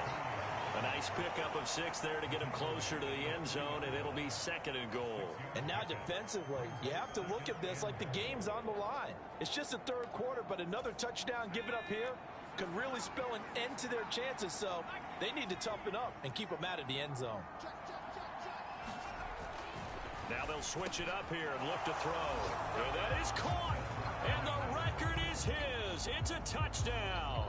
A nice pickup of 6 there to get him closer to the end zone, and it'll be second and goal. And now defensively, you have to look at this like the game's on the line. It's just the third quarter, but another touchdown given up here could really spell an end to their chances, so they need to toughen up and keep them out of the end zone. Now they'll switch it up here and look to throw. And that is caught, and the record is his. It's a touchdown.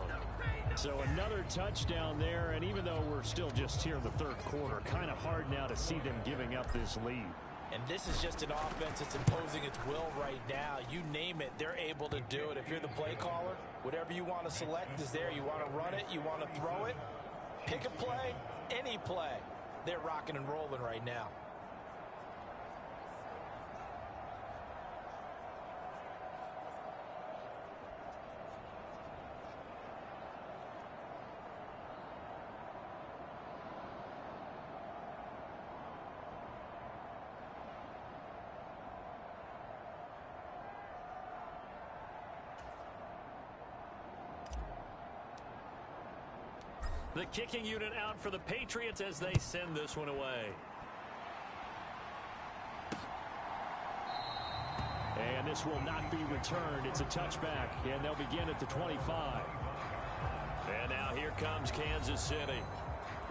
So another touchdown there, and even though we're still just here in the third quarter, kind of hard now to see them giving up this lead. And this is just an offense that's imposing its will right now. You name it, they're able to do it. If you're the play caller, whatever you want to select is there. You want to run it, you want to throw it, pick a play, any play. They're rocking and rolling right now. The kicking unit out for the Patriots as they send this one away. And this will not be returned. It's a touchback, and they'll begin at the 25. And now here comes Kansas City.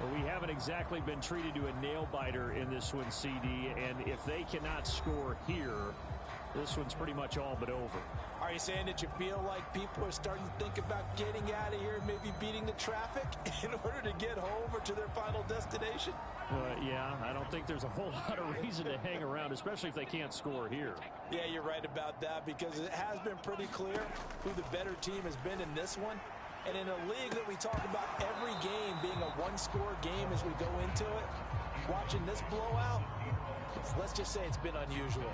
Well, we haven't exactly been treated to a nail-biter in this one, CD, and if they cannot score here, this one's pretty much all but over. Are you saying that you feel like people are starting to think about getting out of here, maybe beating the traffic in order to get home or to their final destination? Yeah, I don't think there's a whole lot of reason to hang around, especially if they can't score here. Yeah, you're right about that, because it has been pretty clear who the better team has been in this one. And in a league that we talk about every game being a one-score game as we go into it, watching this blowout, let's just say it's been unusual.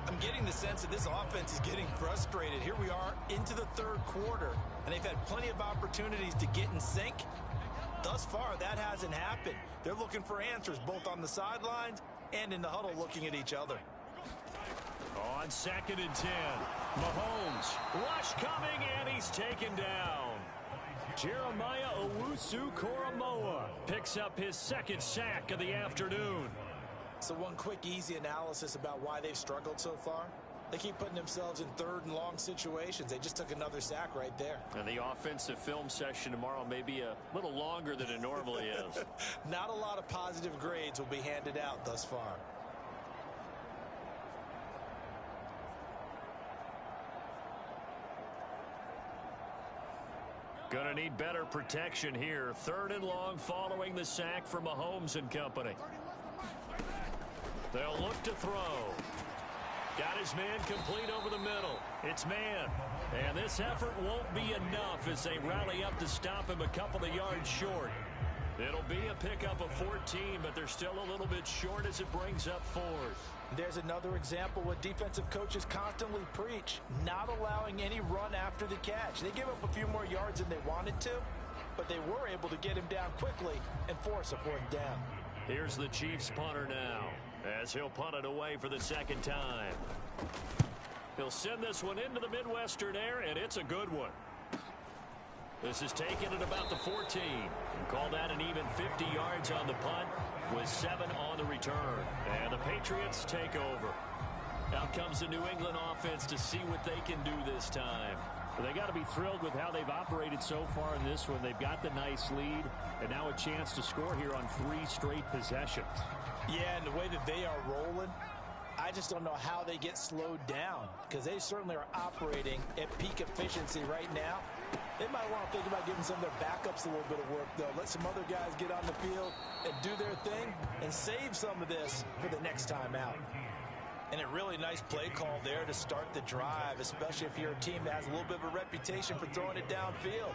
I'm getting the sense that this offense is getting frustrated. Here we are into the third quarter, and they've had plenty of opportunities to get in sync. Thus far, that hasn't happened. They're looking for answers both on the sidelines and in the huddle looking at each other. On 2nd and 10, Mahomes, rush coming, and he's taken down. Jeremiah Owusu-Koramoah picks up his second sack of the afternoon. So one quick, easy analysis about why they've struggled so far. They keep putting themselves in third and long situations. They just took another sack right there. And the offensive film session tomorrow may be a little longer than it normally is. Not a lot of positive grades will be handed out thus far. Gonna need better protection here. 3rd and long following the sack from Mahomes and company. They'll look to throw. Got his man complete over the middle. It's man. And this effort won't be enough as they rally up to stop him a couple of yards short. It'll be a pickup of 14, but they're still a little bit short as it brings up 4th. There's another example what defensive coaches constantly preach, not allowing any run after the catch. They gave up a few more yards than they wanted to, but they were able to get him down quickly and force a 4th down. Here's the Chiefs punter now, as he'll punt it away for the second time. He'll send this one into the Midwestern air, and it's a good one. This is taken at about the 14. And call that an even 50 yards on the punt with 7 on the return. And the Patriots take over. Out comes the New England offense to see what they can do this time. Well, they got to be thrilled with how they've operated so far in this one. They've got the nice lead, and now a chance to score here on 3 straight possessions. Yeah, and the way that they are rolling, I just don't know how they get slowed down, because they certainly are operating at peak efficiency right now. They might want to think about giving some of their backups a little bit of work, though. Let some other guys get on the field and do their thing and save some of this for the next time out. And a really nice play call there to start the drive, especially if you're a team that has a little bit of a reputation for throwing it downfield.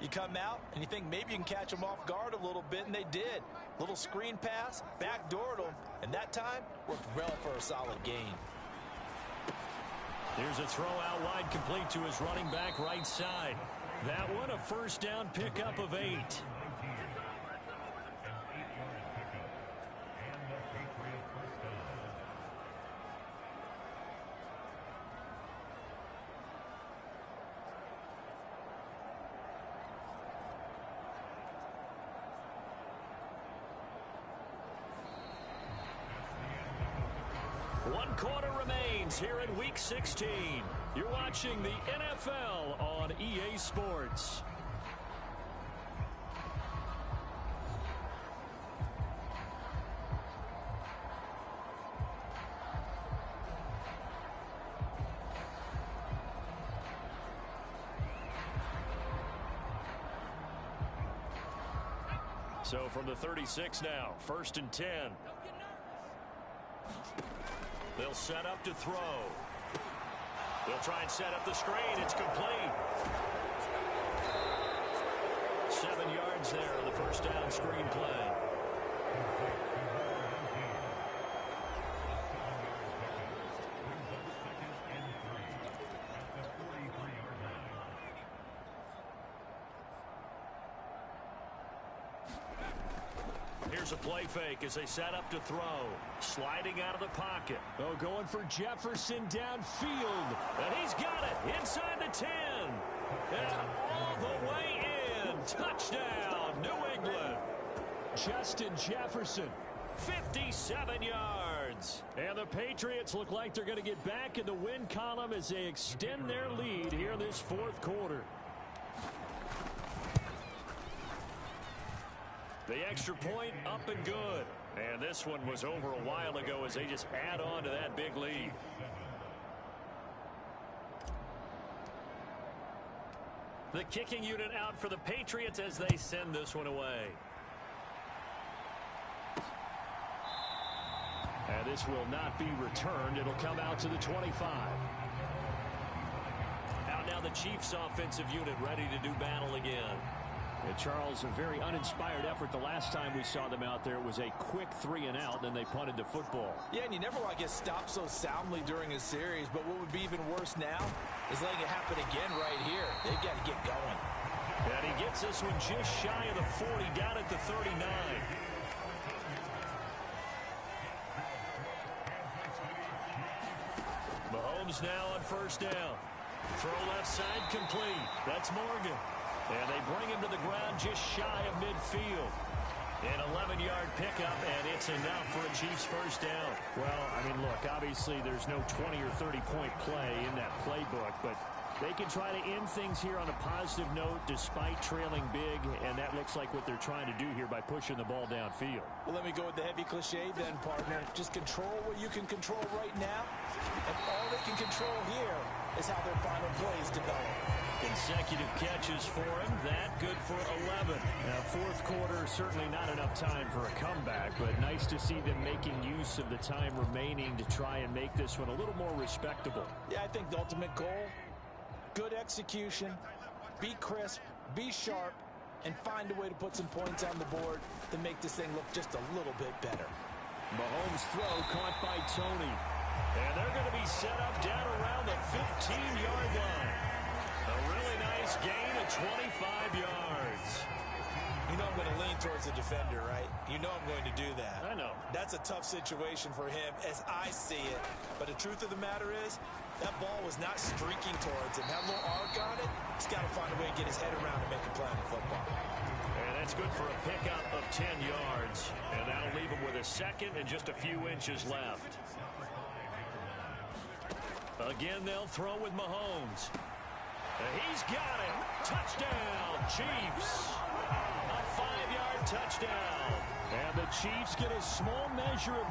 You come out and you think maybe you can catch them off guard a little bit, and they did. Little screen pass, backdoored them, and that time worked well for a solid gain. Here's a throw out wide, complete to his running back right side. That one a 1st down pickup of 8. One quarter remains here in Week 16. You're watching the NFL on EA Sports. So from the 36 now, 1st and 10. They'll set up to throw. They'll try and set up the screen. It's complete. 7 yards there on the 1st down screen play. Here's a play fake as they set up to throw. Sliding out of the pocket. Oh, going for Jefferson downfield. And he's got it inside the 10. And all the way in. touchdown, New England. Justin Jefferson, 57 yards. And the Patriots look like they're going to get back in the win column as they extend their lead here in this fourth quarter. The extra point up and good. And this one was over a while ago as they just add on to that big lead. The kicking unit out for the Patriots as they send this one away. And this will not be returned. It'll come out to the 25. Out now the Chiefs offensive unit ready to do battle again. And Charles, a very uninspired effort the last time we saw them out there. It was a quick 3-and-out, then they punted the football. Yeah, and you never want to get stopped so soundly during a series, but what would be even worse now is letting it happen again right here. They've got to get going. And he gets this one just shy of the 40, down at the 39. Mahomes now on first down. Throw left side complete. That's Morgan. And they bring him to the ground just shy of midfield. An 11-yard pickup, and it's enough for a Chiefs first down. Well, I mean, look, obviously there's no 20 or 30-point play in that playbook, but they can try to end things here on a positive note despite trailing big, and that looks like what they're trying to do here by pushing the ball downfield. Well, let me go with the heavy cliche then, partner. Just control what you can control right now, and all they can control here is how their final plays develop. Consecutive catches for him. That good for 11. Now, fourth quarter, certainly not enough time for a comeback, but nice to see them making use of the time remaining to try and make this one a little more respectable. Yeah, I think the ultimate goal, good execution, be crisp, be sharp, and find a way to put some points on the board to make this thing look just a little bit better. Mahomes' throw caught by Tony. And they're going to be set up down around the 15-yard line. A really nice gain of 25 yards. You know I'm going to lean towards the defender, right? You know I'm going to do that. I know. That's a tough situation for him as I see it. But the truth of the matter is, that ball was not streaking towards him. That little arc on it, he's got to find a way to get his head around and make a play on the football. And that's good for a pickup of 10 yards. And that'll leave him with a second and just a few inches left. Again, they'll throw with Mahomes. He's got it. Touchdown, Chiefs. A 5-yard touchdown. And the Chiefs get a small measure of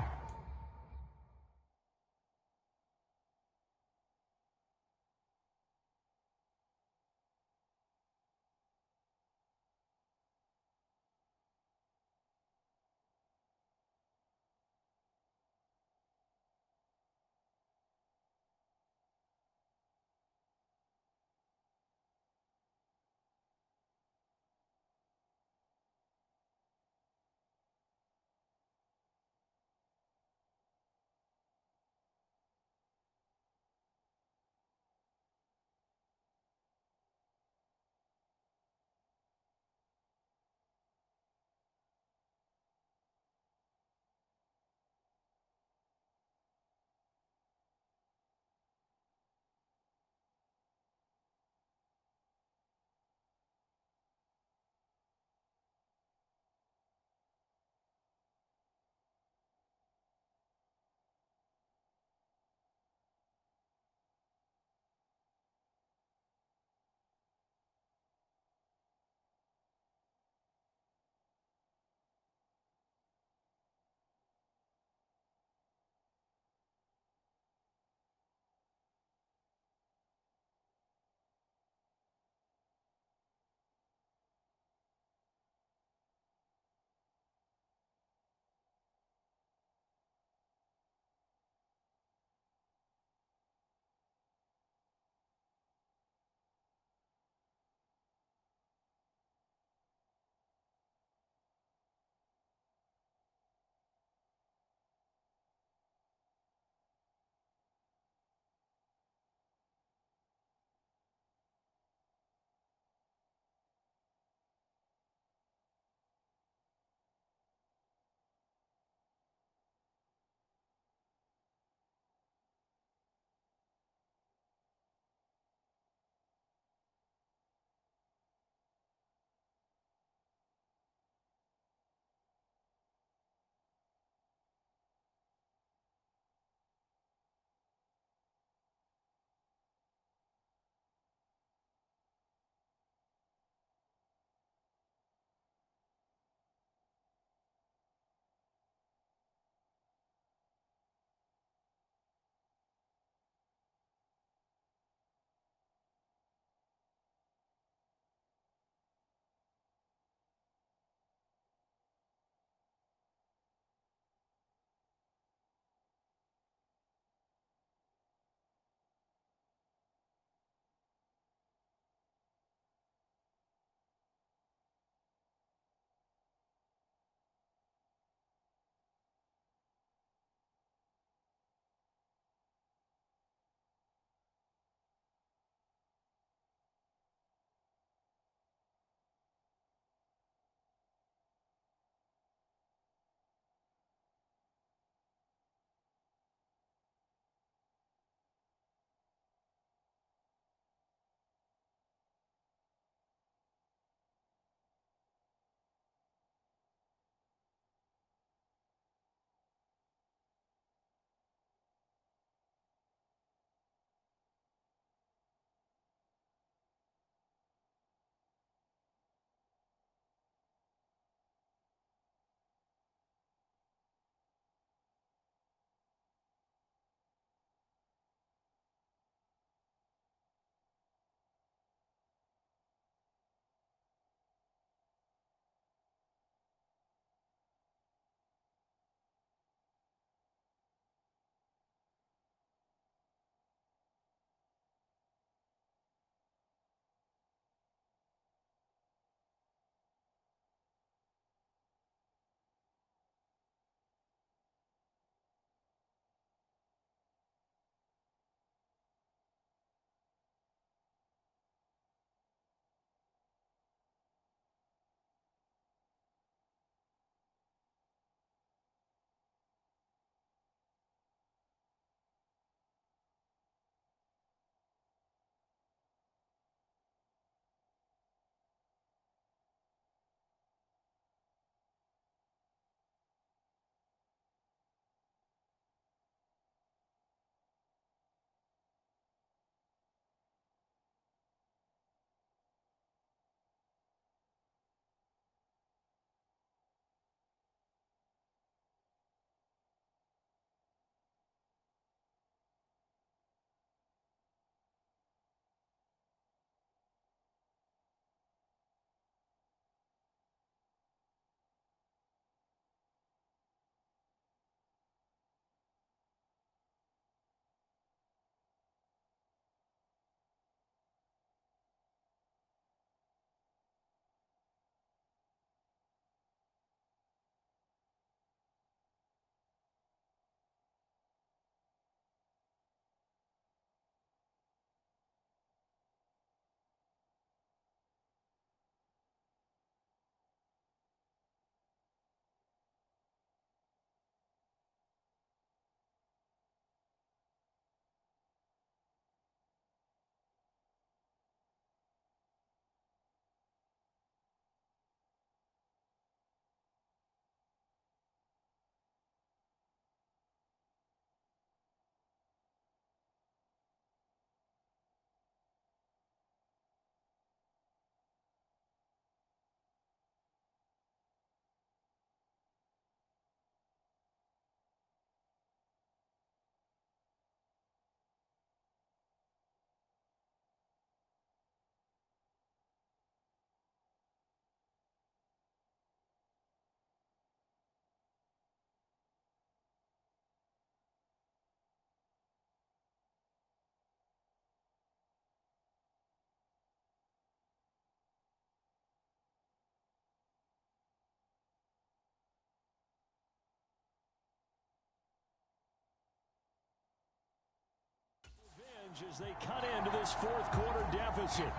As they cut into this fourth quarter deficit.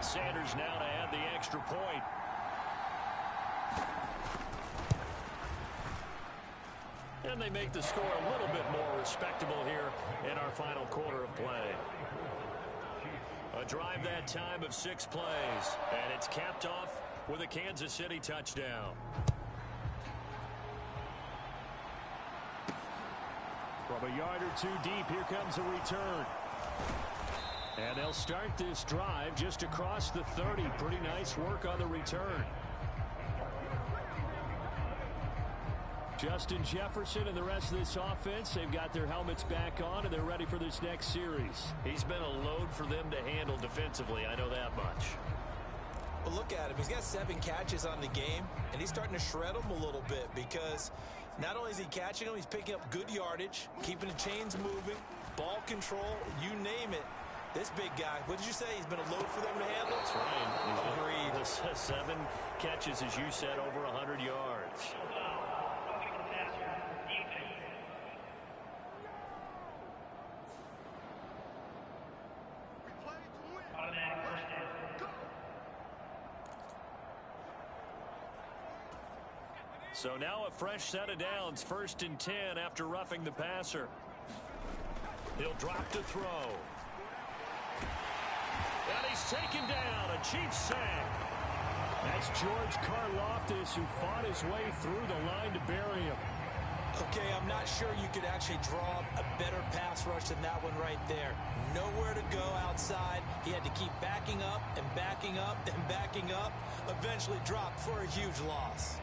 Sanders now to add the extra point. And they make the score a little bit more respectable here in our final quarter of play. A drive that time of 6 plays, and it's capped off with a Kansas City touchdown. From a yard or two deep, here comes a return. And they'll start this drive just across the 30. Pretty nice work on the return. Justin Jefferson and the rest of this offense, they've got their helmets back on, and they're ready for this next series. He's been a load for them to handle defensively, I know that much. Well, look at him. He's got 7 catches on the game, and he's starting to shred them a little bit because not only is he catching them, he's picking up good yardage, keeping the chains moving, ball control, you name it. This big guy, what did you say? He's been a load for them to handle? That's right. Agreed. 7 catches, as you said, over 100 yards. So now a fresh set of downs, 1st and 10 after roughing the passer. He'll drop to throw. And he's taken down, a Chiefs sack. That's George Karlaftis, who fought his way through the line to bury him. Okay, I'm not sure you could actually draw up a better pass rush than that one right there. Nowhere to go outside. He had to keep backing up and backing up and backing up. Eventually dropped for a huge loss.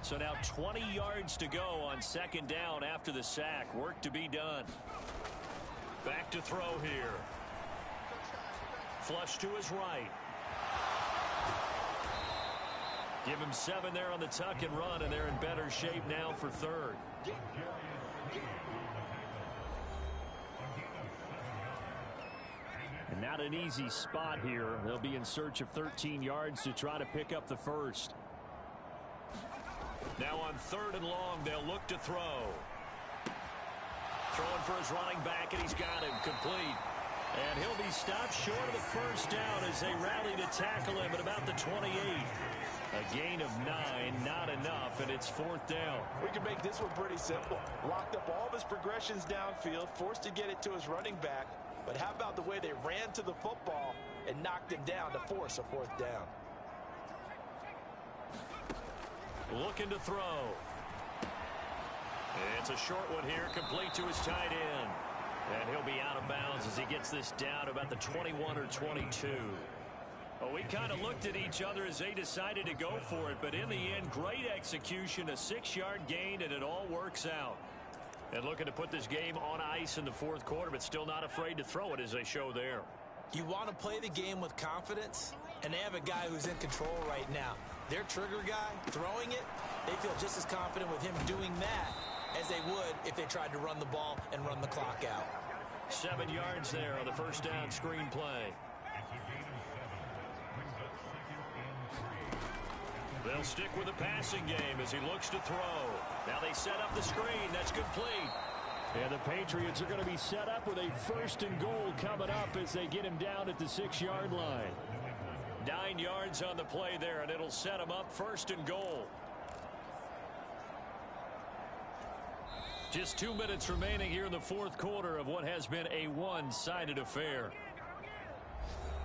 So now 20 yards to go on 2nd down after the sack. Work to be done. Back to throw here. Flush to his right. Give him 7 there on the tuck and run, and they're in better shape now for 3rd. And not an easy spot here. They'll be in search of 13 yards to try to pick up the 1st. Now on 3rd and long, they'll look to throw. Throwing for his running back, and he's got him complete. And he'll be stopped short of the 1st down as they rally to tackle him at about the 28. A gain of 9, not enough, and it's 4th down. We can make this one pretty simple. Locked up all of his progressions downfield, forced to get it to his running back. But how about the way they ran to the football and knocked him down to force a 4th down? Looking to throw. It's a short one here, complete to his tight end. And he'll be out of bounds as he gets this down about the 21 or 22. Well, we kind of looked at each other as they decided to go for it, but in the end, great execution, a 6-yard gain, and it all works out. And looking to put this game on ice in the 4th quarter, but still not afraid to throw it as they show there. You want to play the game with confidence, and they have a guy who's in control right now. Their trigger guy, throwing it, they feel just as confident with him doing that as they would if they tried to run the ball and run the clock out. 7 yards there on the 1st down screen play. They'll stick with the passing game as he looks to throw. Now they set up the screen. That's complete. And the Patriots are going to be set up with a 1st and goal coming up as they get him down at the 6-yard line. 9 yards on the play there, and it'll set him up 1st and goal. Just 2 minutes remaining here in the 4th quarter of what has been a one-sided affair.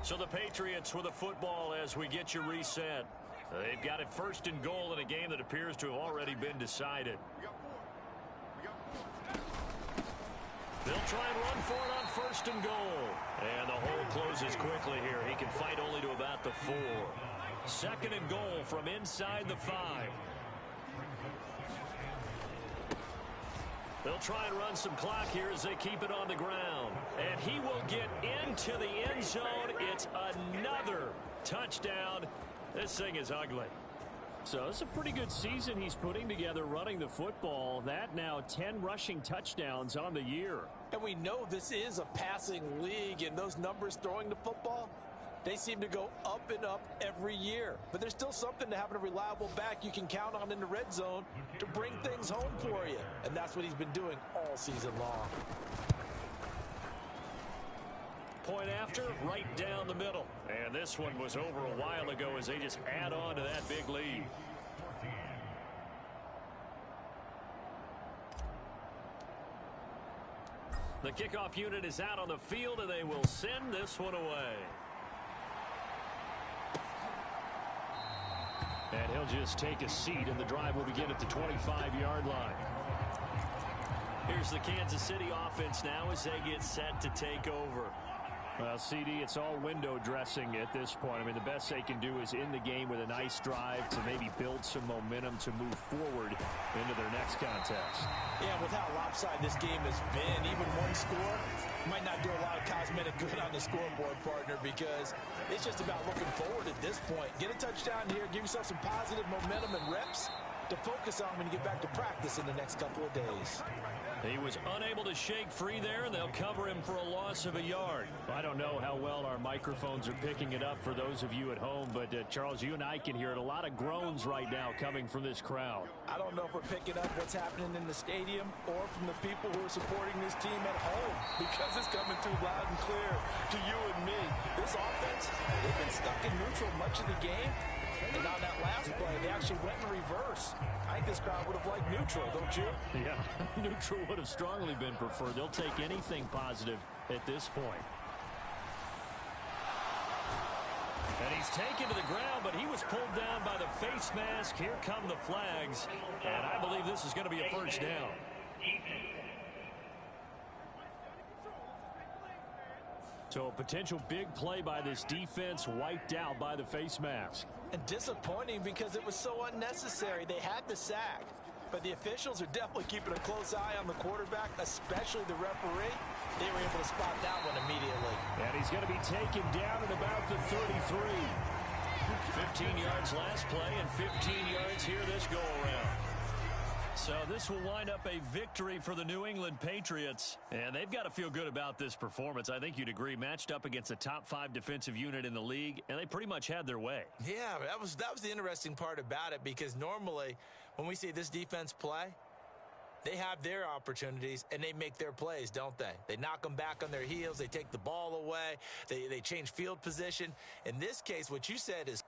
So the Patriots with the football as we get you reset. They've got it 1st and goal in a game that appears to have already been decided. They'll try and run for it on 1st and goal. And the hole closes quickly here. He can fight only to about the 4. 2nd and goal from inside the 5. They'll try and run some clock here as they keep it on the ground. And he will get into the end zone. It's another touchdown. This thing is ugly. So it's a pretty good season he's putting together running the football. That now 10 rushing touchdowns on the year. And we know this is a passing league, and those numbers throwing the football, they seem to go up and up every year. But there's still something to having a reliable back you can count on in the red zone to bring things home for you. And that's what he's been doing all season long. Point after, right down the middle. And this one was over a while ago as they just add on to that big lead. The kickoff unit is out on the field, and they will send this one away. And he'll just take a seat, and the drive will begin at the 25-yard line. Here's the Kansas City offense now as they get set to take over. Well, CD, it's all window dressing at this point. I mean, the best they can do is in the game with a nice drive to maybe build some momentum to move forward into their next contest. Yeah, with how lopsided this game has been, even one score might not do a lot of cosmetic good on the scoreboard, partner, because it's just about looking forward at this point. Get a touchdown here, give yourself some positive momentum and reps to focus on when you get back to practice in the next couple of days. He was unable to shake free there, and they'll cover him for a loss of a yard. I don't know how well our microphones are picking it up for those of you at home, but Charles, you and I can hear it. A lot of groans right now coming from this crowd. I don't know if we're picking up what's happening in the stadium or from the people who are supporting this team at home, because it's coming through loud and clear to you and me. This offense, they've been stuck in neutral much of the game. And on that last play, they actually went in reverse. I think this crowd would have liked neutral, don't you? Yeah, neutral would have strongly been preferred. They'll take anything positive at this point. And he's taken to the ground, but he was pulled down by the face mask. Here come the flags. And I believe this is going to be a first down. So a potential big play by this defense wiped out by the face mask. And disappointing because it was so unnecessary. They had the sack, but the officials are definitely keeping a close eye on the quarterback, especially the referee. They were able to spot that one immediately. And he's going to be taken down at about the 33. 15 yards last play and 15 yards here this go-around. So this will wind up a victory for the New England Patriots. And they've got to feel good about this performance. I think you'd agree. Matched up against a top 5 defensive unit in the league, and they pretty much had their way. Yeah, that was the interesting part about it, because normally when we see this defense play, they have their opportunities and they make their plays, don't they? They knock them back on their heels. They take the ball away. They change field position. In this case, what you said is